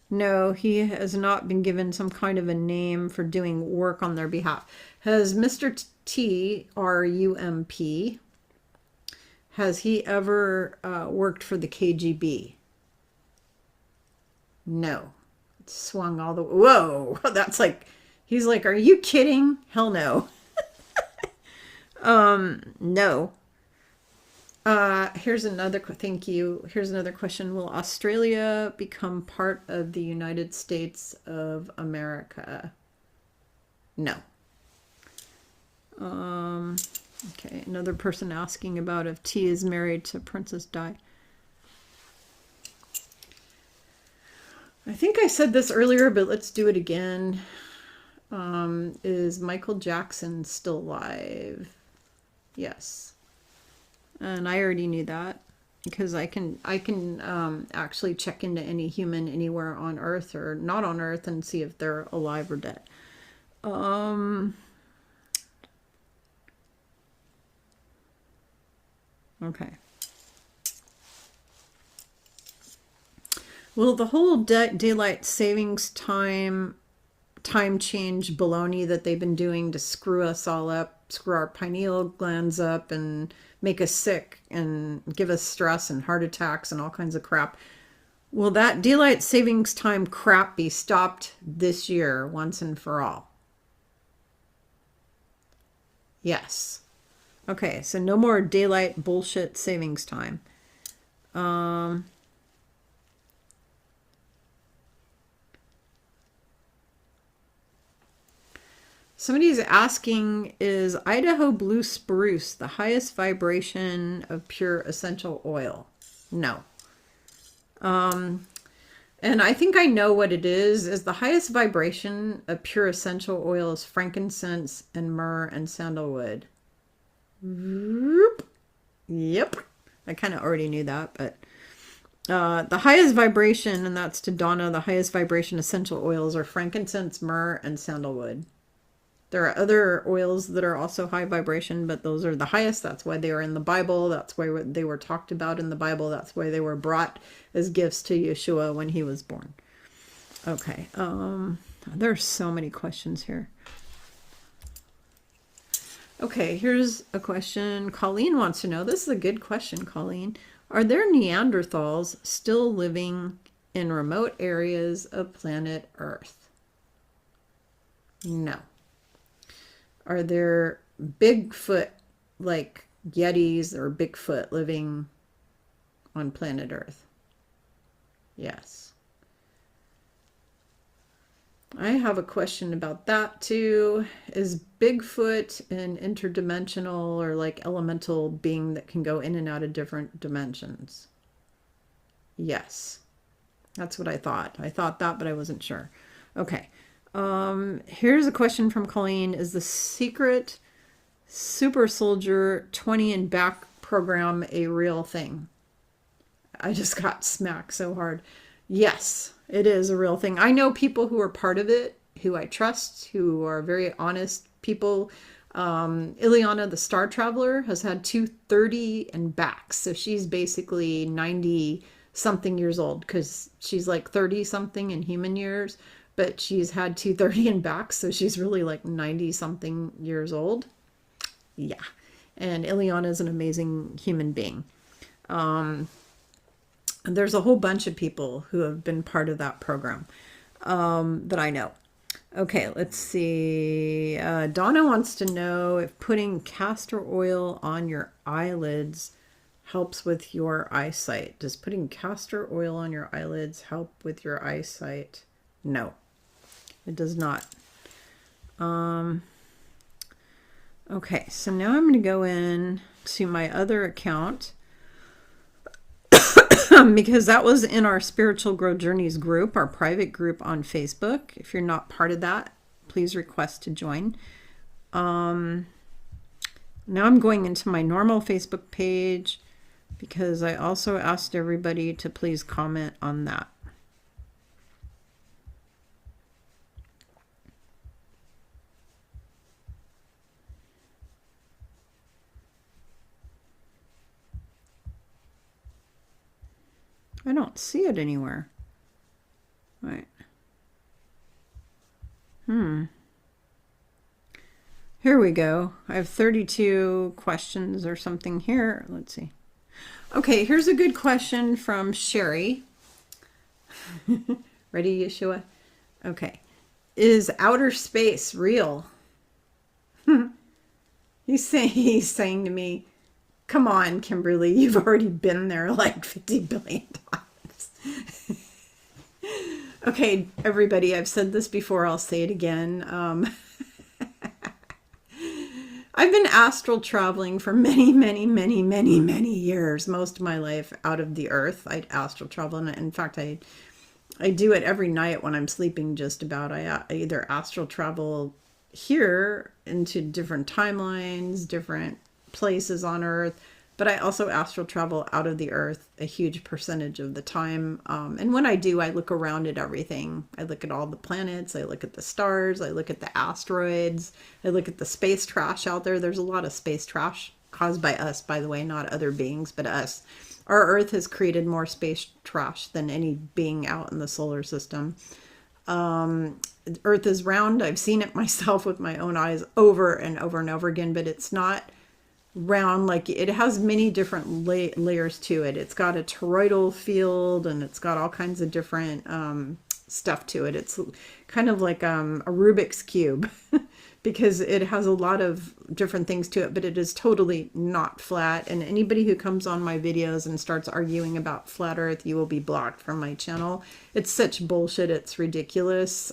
No, he has not been given some kind of a name for doing work on their behalf. Has Mr. T, R-U-M-P, has he ever worked for the KGB? No. It swung all the way. Whoa, that's like, he's like, are you kidding? Hell no. No. Here's another, thank you. Here's another question. Will Australia become part of the United States of America? No. Okay, another person asking about if T is married to Princess Di. I think I said this earlier, but let's do it again. Is Michael Jackson still alive? Yes. And I already knew that because I can actually check into any human anywhere on Earth or not on Earth and see if they're alive or dead. Okay. Well, the whole daylight savings time change baloney that they've been doing to screw us all up, screw our pineal glands up and make us sick and give us stress and heart attacks and all kinds of crap. Will that daylight savings time crap be stopped this year once and for all? Yes. Okay, so no more daylight bullshit savings time. Somebody's asking, is Idaho blue spruce the highest vibration of pure essential oil? No. And I think I know what it is the highest vibration of pure essential oil is frankincense and myrrh and sandalwood. Yep. I kind of already knew that, but the highest vibration, and that's to Donna, the highest vibration essential oils are frankincense, myrrh, and sandalwood. There are other oils that are also high vibration, but those are the highest. That's why they are in the Bible. That's why they were talked about in the Bible. That's why they were brought as gifts to Yeshua when he was born. Okay. There's so many questions here. Okay, here's a question. Colleen wants to know. This is a good question, Colleen. Are there Neanderthals still living in remote areas of planet Earth? No. Are there Bigfoot, like Yetis or Bigfoot, living on planet Earth? Yes. I have a question about that too. Is Bigfoot an interdimensional or like elemental being that can go in and out of different dimensions? Yes. That's what I thought. I thought that, but I wasn't sure. Okay. Here's a question from Colleen. Is the secret super soldier 20 and back program a real thing? I just got smacked so hard. Yes, it is a real thing. I know people who are part of it, who I trust, who are very honest people. Ileana, the Star Traveler, has had 230 and backs. So she's basically 90 something years old because she's like 30 something in human years. But she's had 230 and back, so she's really like 90-something years old. Yeah. And Ileana is an amazing human being. And there's a whole bunch of people who have been part of that program that I know. Okay, let's see. Donna wants to know if putting castor oil on your eyelids helps with your eyesight. Does putting castor oil on your eyelids help with your eyesight? No, it does not. Okay, so now I'm going to go in to my other account because that was in our Spiritual Grow Journeys group, our private group on Facebook. If you're not part of that, please request to join. Now I'm going into my normal Facebook page because I also asked everybody to please comment on that. I don't see it anywhere. Right. Here we go. I have 32 questions or something here. Let's see. Okay, here's a good question from Sherry. Ready, Yeshua? Okay. Is outer space real? He's saying to me, come on, Kimberly, you've already been there like 50 billion times. Okay, everybody, I've said this before, I'll say it again. I've been astral traveling for many years, most of my life out of the earth. I astral travel, and in fact, I do it every night when I'm sleeping just about. I either astral travel here into different timelines, different places on earth, but I also astral travel out of the earth a huge percentage of the time. And when I do, I look around at everything. I look at all the planets, I look at the stars, I look at the asteroids, I look at the space trash out there. There's a lot of space trash caused by us, by the way, not other beings, but us. Our earth has created more space trash than any being out in the solar system. Earth is round. I've seen it myself with my own eyes over and over and over again, but it's not round. Like, it has many different layers to it. It's got a toroidal field, and it's got all kinds of different stuff to it. It's kind of like a Rubik's cube because it has a lot of different things to it, but it is totally not flat. And anybody who comes on my videos and starts arguing about flat earth, you will be blocked from my channel. It's such bullshit. It's ridiculous.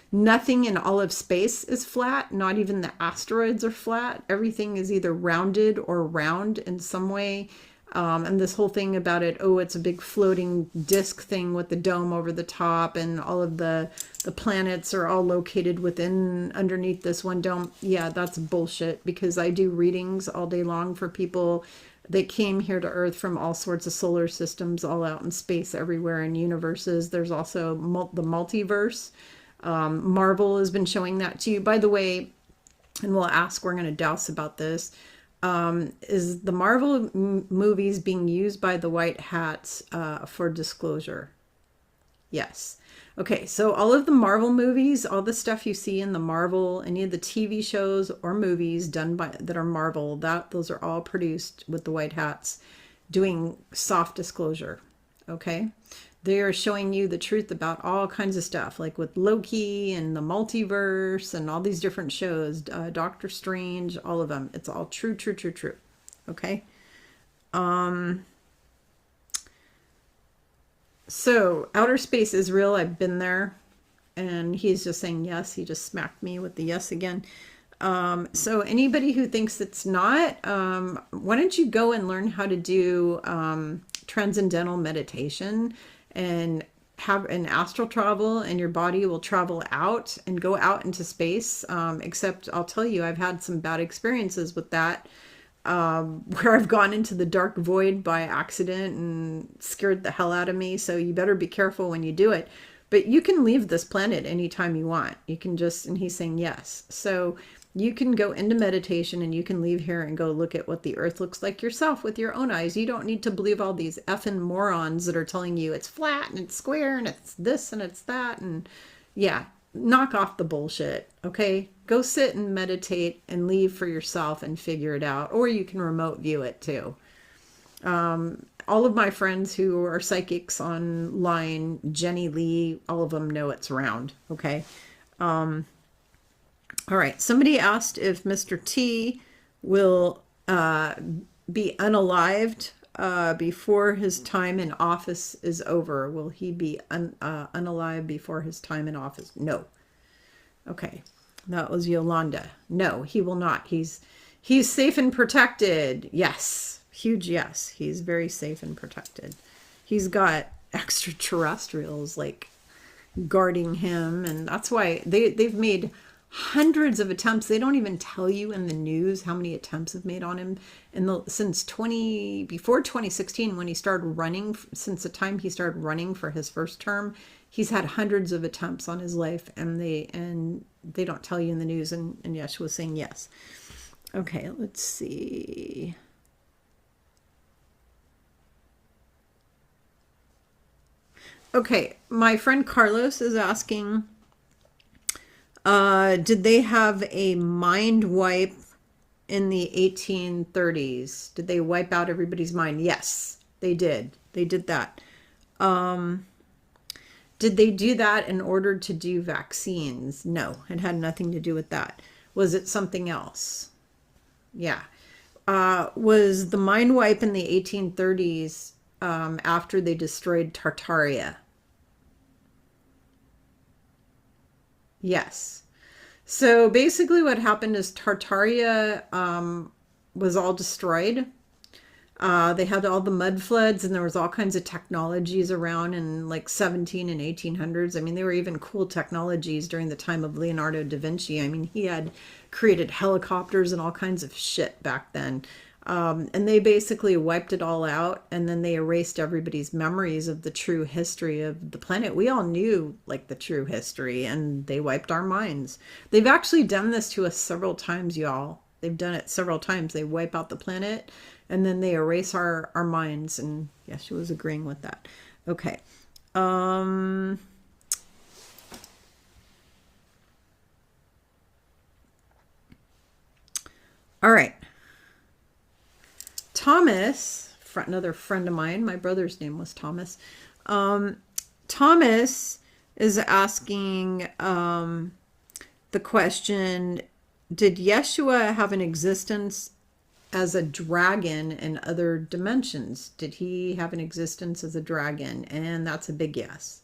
Nothing in all of space is flat. Not even the asteroids are flat. Everything is either rounded or round in some way. And this whole thing about it, oh, it's a big floating disc thing with the dome over the top, and all of the planets are all located underneath this one dome. Yeah, that's bullshit, because I do readings all day long for people that came here to Earth from all sorts of solar systems, all out in space everywhere, in universes. There's also the multiverse. Marvel has been showing that to you. By the way, and we're going to douse about this. Is the Marvel movies being used by the white hats for disclosure? Yes. Okay, so all of the Marvel movies, all the stuff you see in the Marvel, any of the TV shows or movies done by that are Marvel, those are all produced with the white hats doing soft disclosure. Okay? They are showing you the truth about all kinds of stuff, like with Loki and the multiverse and all these different shows, Doctor Strange, all of them. It's all true. Okay? So outer space is real. I've been there. And he's just saying yes. He just smacked me with the yes again. So anybody who thinks it's not, why don't you go and learn how to do transcendental meditation and have an astral travel, and your body will travel out and go out into space. Except I'll tell you, I've had some bad experiences with that, where I've gone into the dark void by accident and scared the hell out of me. So you better be careful when you do it. But you can leave this planet anytime you want. You can and he's saying yes. So you can go into meditation and you can leave here and go look at what the earth looks like yourself with your own eyes. You don't need to believe all these effing morons that are telling you it's flat and it's square and it's this and it's that. And yeah, knock off the bullshit. Okay. Go sit and meditate and leave for yourself and figure it out. Or you can remote view it too. all of my friends who are psychics online, Jenny Lee, all of them know it's round. Okay. All right. Somebody asked if Mr. T will be unalived before his time in office is over. Will he be unalive before his time in office? No. Okay. That was Yolanda. No, he will not. He's safe and protected. Yes. Huge yes. He's very safe and protected. He's got extraterrestrials like guarding him, and that's why they've made hundreds of attempts. They don't even tell you in the news how many attempts have made on him since before 2016, when he started running. Since the time he started running for his first term, he's had hundreds of attempts on his life, and they don't tell you in the news. And Yeshua was saying yes. Okay, let's see. Okay, my friend Carlos is asking, did they have a mind wipe in the 1830s? Did they wipe out everybody's mind? Yes, they did. They did that. Did they do that in order to do vaccines? No, it had nothing to do with that. Was it something else? Yeah. Was the mind wipe in the 1830s after they destroyed Tartaria? Yes. So basically what happened is Tartaria was all destroyed. They had all the mud floods, and there was all kinds of technologies around in like 17 and 1800s. I mean, they were even cool technologies during the time of Leonardo da Vinci. I mean, he had created helicopters and all kinds of shit back then. And they basically wiped it all out, and then they erased everybody's memories of the true history of the planet. We all knew like the true history, and they wiped our minds. They've actually done this to us several times, y'all. They've done it several times. They wipe out the planet, and then they erase our minds. And yes, she was agreeing with that. Okay. All right. Thomas, another friend of mine, my brother's name was Thomas. Thomas is asking the question, did Yeshua have an existence as a dragon in other dimensions? Did he have an existence as a dragon? And that's a big yes.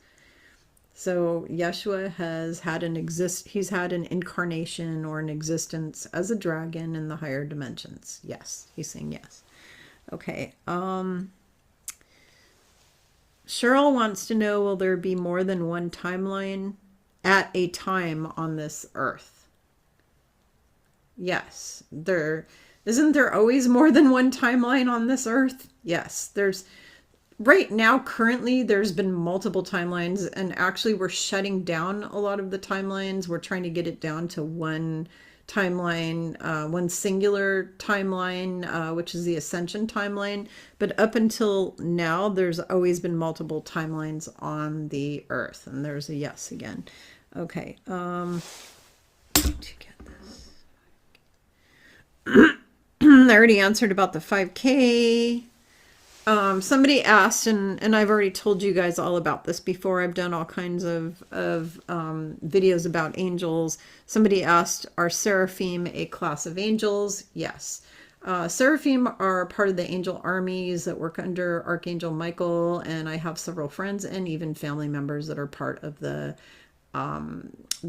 So Yeshua has had he's had an incarnation or an existence as a dragon in the higher dimensions. Yes, he's saying yes. Okay. Cheryl wants to know, will there be more than one timeline at a time on this earth? Yes. Isn't there always more than one timeline on this earth? Yes. Right now, currently, there's been multiple timelines, and actually we're shutting down a lot of the timelines. We're trying to get it down to one timeline, one singular timeline, which is the Ascension timeline. But up until now, there's always been multiple timelines on the earth. And there's a yes again. Okay. To get this. I already answered about the 5K. Somebody asked, and I've already told you guys all about this before. I've done all kinds of videos about angels. Somebody asked, are seraphim a class of angels? Yes. Seraphim are part of the angel armies that work under Archangel Michael, and I have several friends and even family members that are part of the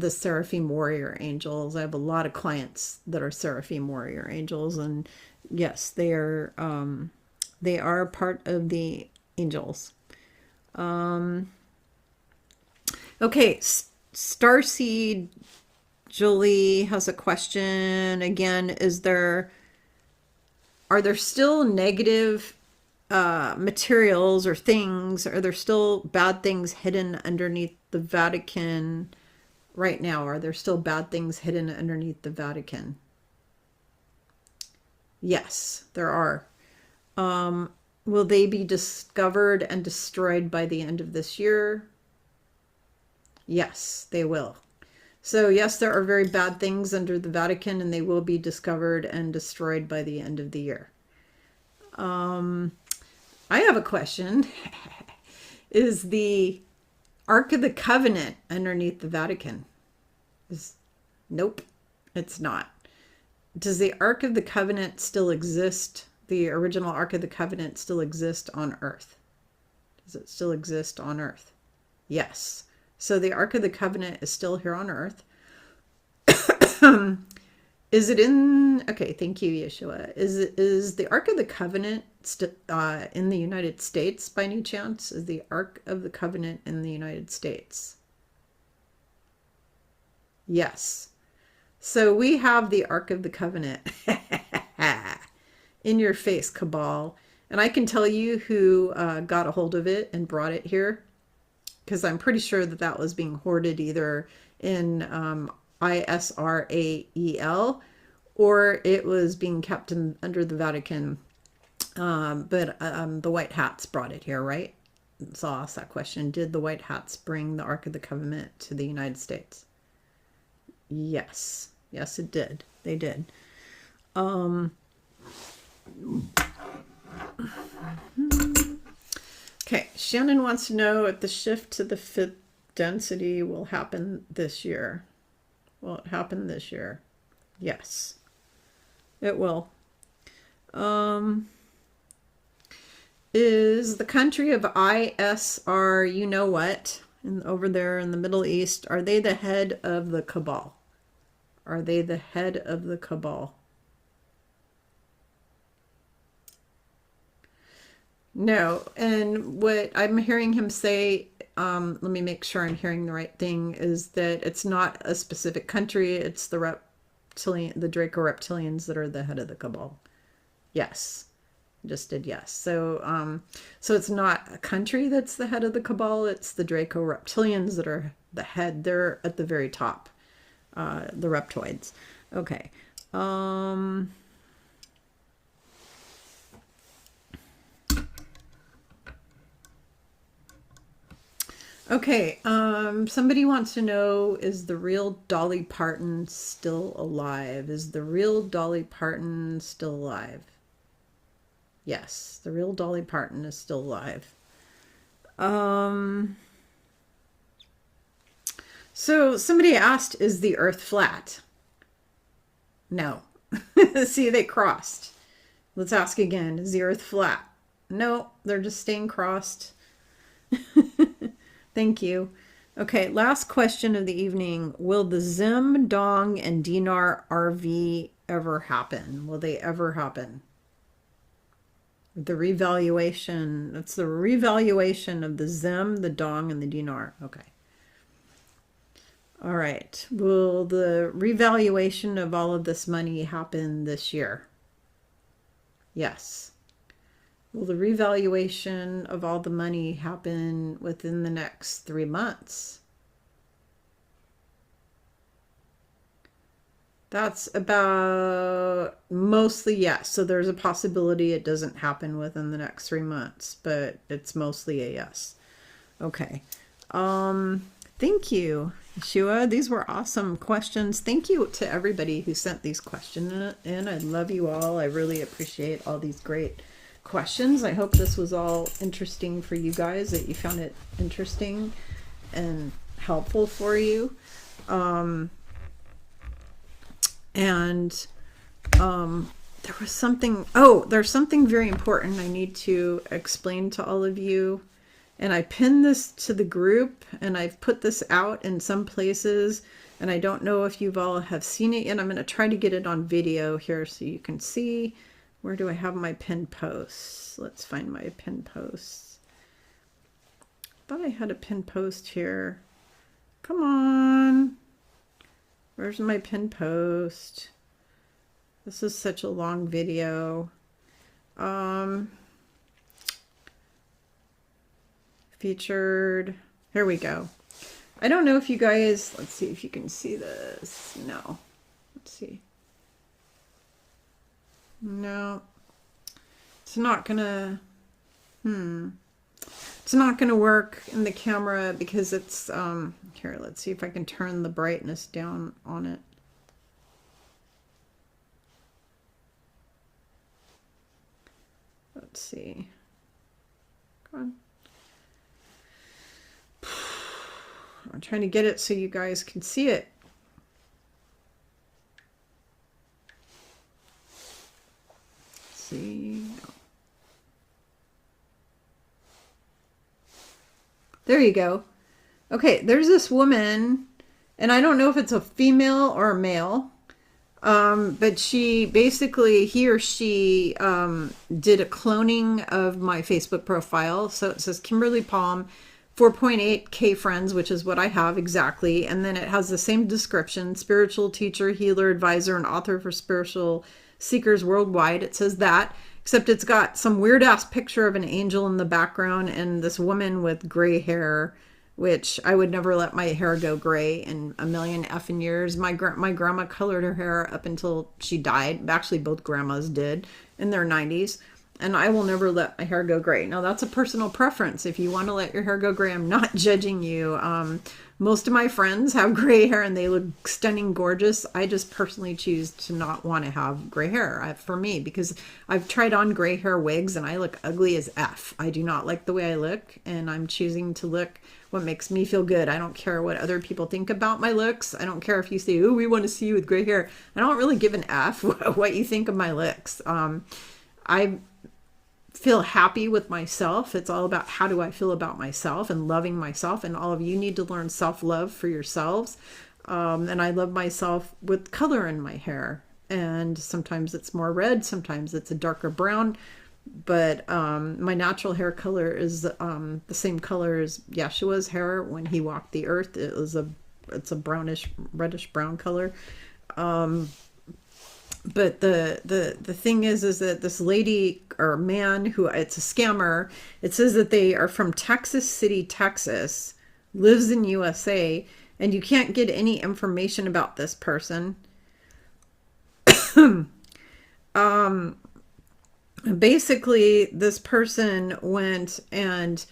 seraphim warrior angels. I have a lot of clients that are seraphim warrior angels, and yes, they are part of the angels. Okay, Starseed Julie has a question again. Are there still negative materials or things? Are there still bad things hidden underneath the Vatican right now? Are there still bad things hidden underneath the Vatican? Yes, there are. Will they be discovered and destroyed by the end of this year? Yes, they will. So yes, there are very bad things under the Vatican, and they will be discovered and destroyed by the end of the year. I have a question. Is the Ark of the Covenant underneath the Vatican? Nope, it's not. Does the Ark of the Covenant still exist? The original Ark of the Covenant still exist on Earth? Does it still exist on Earth? Yes. So the Ark of the Covenant is still here on Earth. Is it in... Okay, thank you, Yeshua. Is the Ark of the Covenant in the United States by any chance? Is the Ark of the Covenant in the United States? Yes. So we have the Ark of the Covenant. In your face, Cabal. And I can tell you who got a hold of it and brought it here, because I'm pretty sure that that was being hoarded either in Israel or it was being kept under the Vatican. But the White Hats brought it here, right? So I'll ask that question. Did the White Hats bring the Ark of the Covenant to the United States? Yes. Yes, it did. They did. Okay, Shannon wants to know if the shift to the fifth density will happen this year. Will it happen this year? Yes, it will. Is the country of ISR, you know what, over there in the Middle East, are they the head of the cabal? Are they the head of the cabal? No, and what I'm hearing him say, let me make sure I'm hearing the right thing, is that it's not a specific country, it's the Draco reptilians that are the head of the cabal. Yes, just did yes. So, so it's not a country that's the head of the cabal, it's the Draco reptilians that are the head. They're at the very top, the reptoids. Okay. Okay, somebody wants to know, is the real Dolly Parton still alive? Is the real Dolly Parton still alive? Yes, the real Dolly Parton is still alive. So somebody asked, is the Earth flat? No. See, they crossed. Let's ask again, is the Earth flat? No, they're just staying crossed. Thank you. Okay, last question of the evening. Will the Zim, Dong, and Dinar RV ever happen? Will they ever happen? The revaluation. That's the revaluation of the Zim, the Dong, and the Dinar. Okay. All right. Will the revaluation of all of this money happen this year? Yes. Will the revaluation of all the money happen within the next 3 months? That's about mostly yes. So there's a possibility it doesn't happen within the next 3 months, but it's mostly a yes. Okay. Thank you, Yeshua. These were awesome questions. Thank you to everybody who sent these questions in. I love you all. I really appreciate all these great questions. I hope this was all interesting for you guys, that you found it interesting and helpful for you. There was something, there's something very important I need to explain to all of you. And I pinned this to the group, and I've put this out in some places, and I don't know if you've all have seen it yet. I'm going to try to get it on video here so you can see. Where do I have my pinned posts? Let's find my pinned posts. I thought I had a pinned post here. Come on. Where's my pinned post? This is such a long video. Featured. Here we go. I don't know if you guys, let's see if you can see this. No. Let's see. No. It's not gonna, it's not gonna work in the camera because it's, here, let's see if I can turn the brightness down on it. Let's see. on. I'm trying to get it so you guys can see it. Let's see. There you go. Okay, there's this woman, and I don't know if it's a female or a male, but she basically, he or she did a cloning of my Facebook profile. So it says Kimberly Palm, 4.8K friends, which is what I have exactly. And then it has the same description: spiritual teacher, healer, advisor, and author for spiritual seekers worldwide. It says that, except it's got some weird ass picture of an angel in the background and this woman with gray hair, which I would never let my hair go gray in a million effing years. My grandma colored her hair up until she died. Actually, both grandmas did in their 90s. And I will never let my hair go gray. Now, that's a personal preference. If you want to let your hair go gray, I'm not judging you. Most of my friends have gray hair and they look stunning, gorgeous. I just personally choose to not want to have gray hair for me, because I've tried on gray hair wigs and I look ugly as F. I do not like the way I look, and I'm choosing to look what makes me feel good. I don't care what other people think about my looks. I don't care if you say, oh, we want to see you with gray hair. I don't really give an F what you think of my looks. I feel happy with myself. It's all about how do I feel about myself and loving myself. And all of you need to learn self-love for yourselves. And I love myself with color in my hair. And sometimes it's more red, sometimes it's a darker brown. But my natural hair color is the same color as Yeshua's hair when he walked the earth. It's a brownish, reddish brown color. But the thing is that this lady or man who, it's a scammer, it says that they are from Texas City, Texas, lives in USA, and you can't get any information about this person. Basically, this person went and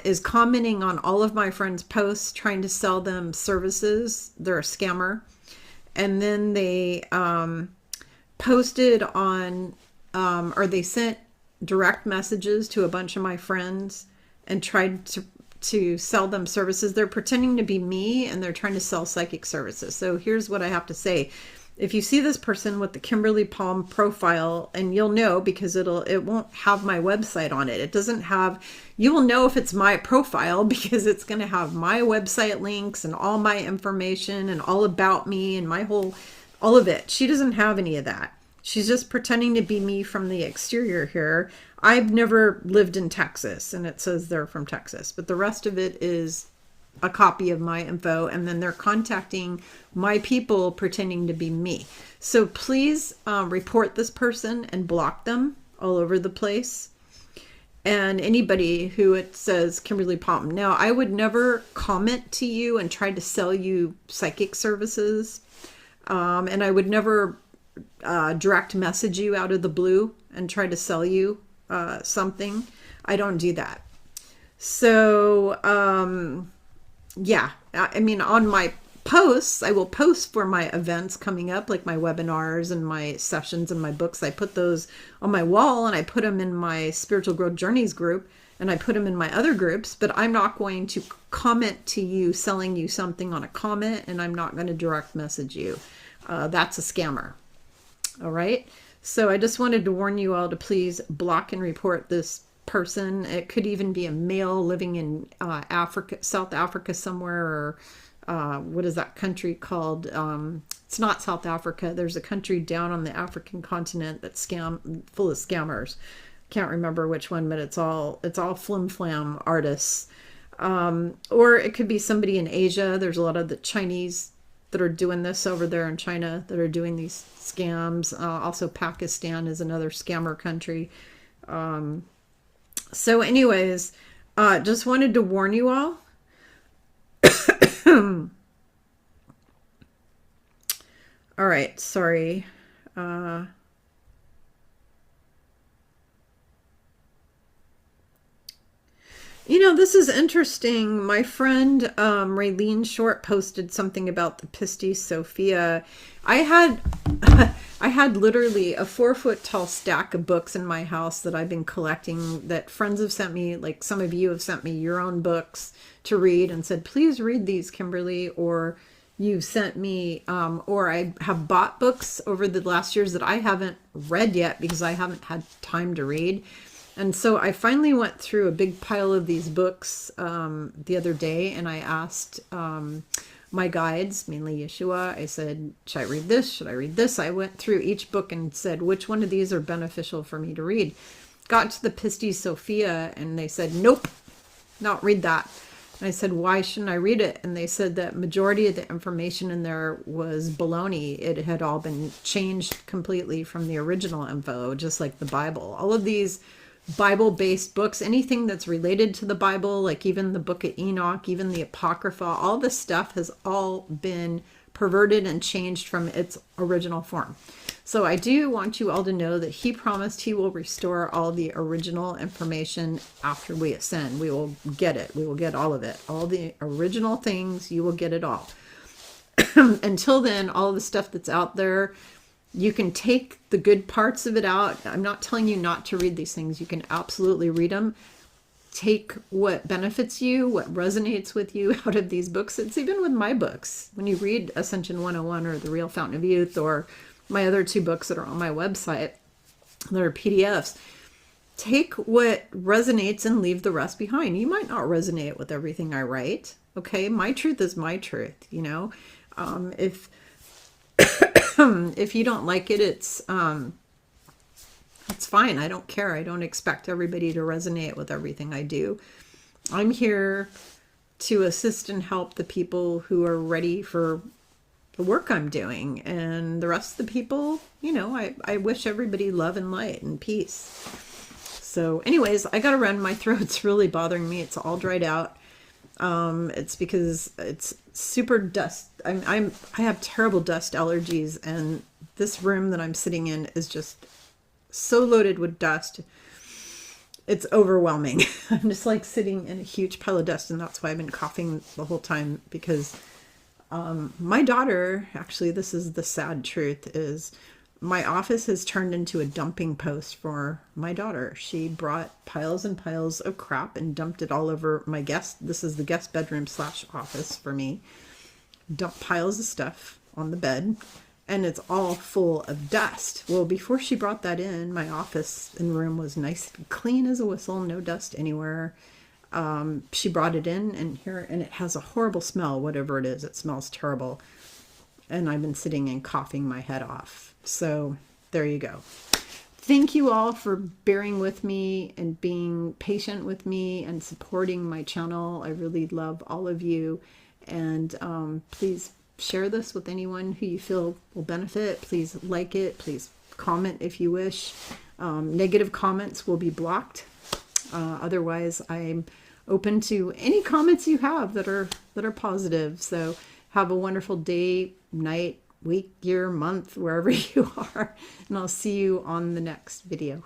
is commenting on all of my friends' posts, trying to sell them services. They're a scammer. And then they posted on, or they sent direct messages to a bunch of my friends and tried to sell them services. They're pretending to be me and they're trying to sell psychic services. So here's what I have to say. If you see this person with the Kimberly Palm profile, and you'll know because it won't have my website on it. It doesn't have, you will know if it's my profile because it's going to have my website links and all my information and all about me and all of it. She doesn't have any of that. She's just pretending to be me from the exterior here. I've never lived in Texas, and it says they're from Texas, but the rest of it is a copy of my info, and then they're contacting my people pretending to be me. So please report this person and block them all over the place. And anybody who it says Kimberly Palm. Now, I would never comment to you and try to sell you psychic services. And I would never direct message you out of the blue and try to sell you something. I don't do that. So, yeah, I mean, on my posts, I will post for my events coming up, like my webinars and my sessions and my books. I put those on my wall, and I put them in my Spiritual Growth Journeys group, and I put them in my other groups, but I'm not going to comment to you selling you something on a comment, and I'm not going to direct message you. That's a scammer. All right. So I just wanted to warn you all to please block and report this person. It could even be a male living in Africa, South Africa somewhere, or what is that country called? It's not South Africa. There's a country down on the African continent that's full of scammers. Can't remember which one, but it's all flim flam artists. Or it could be somebody in Asia. There's a lot of the Chinese that are doing this over there in China that are doing these scams. Also Pakistan is another scammer country. So anyways, just wanted to warn you all. All right, sorry. You know, this is interesting. My friend Raylene Short posted something about the Pistis Sophia. I had I had literally a 4-foot tall stack of books in my house that I've been collecting, that friends have sent me, like some of you have sent me your own books to read and said, please read these, Kimberly, or you've sent me, or I have bought books over the last years that I haven't read yet because I haven't had time to read. And so I finally went through a big pile of these books the other day, and I asked my guides, mainly Yeshua, I said, should I read this? Should I read this? I went through each book and said, which one of these are beneficial for me to read? Got to the Pistis Sophia, and they said, nope, not read that. And I said, why shouldn't I read it? And they said that majority of the information in there was baloney. It had all been changed completely from the original info, just like the Bible. All of these Bible-based books, anything that's related to the Bible, like even the Book of Enoch, even the Apocrypha, all this stuff has all been perverted and changed from its original form. So I do want you all to know that he promised he will restore all the original information after we ascend. We will get it. We will get all of it. All the original things, you will get it all. Until then, all the stuff that's out there, you can take the good parts of it out. I'm not telling you not to read these things. You can absolutely read them. Take what benefits you, what resonates with you out of these books. It's even with my books. When you read Ascension 101 or The Real Fountain of Youth or my other 2 books that are on my website that are PDFs, take what resonates and leave the rest behind. You might not resonate with everything I write. Okay, my truth is my truth. You know, if you don't like it, it's fine. I don't care. I don't expect everybody to resonate with everything I do. I'm here to assist and help the people who are ready for the work I'm doing. And the rest of the people, you know, I wish everybody love and light and peace. So anyways, I got to run. My throat's really bothering me. It's all dried out. It's because it's super dust. I have terrible dust allergies, and this room that I'm sitting in is just so loaded with dust. It's overwhelming. I'm just like sitting in a huge pile of dust, and that's why I've been coughing the whole time, because my daughter, actually, this is the sad truth, is my office has turned into a dumping post for my daughter. She brought piles and piles of crap and dumped it all over my guest. This is the guest bedroom / office for me. Dump piles of stuff on the bed, and it's all full of dust. Well, before she brought that in, my office and room was nice and clean as a whistle, no dust anywhere. She brought it in, and it has a horrible smell, whatever it is. It smells terrible. And I've been sitting and coughing my head off. So there you go. Thank you all for bearing with me and being patient with me and supporting my channel. I really love all of you. And please share this with anyone who you feel will benefit. Please like it. Please comment if you wish. Negative comments will be blocked. Otherwise, I'm open to any comments you have that are positive. So have a wonderful day, night, week, year, month, wherever you are. And I'll see you on the next video.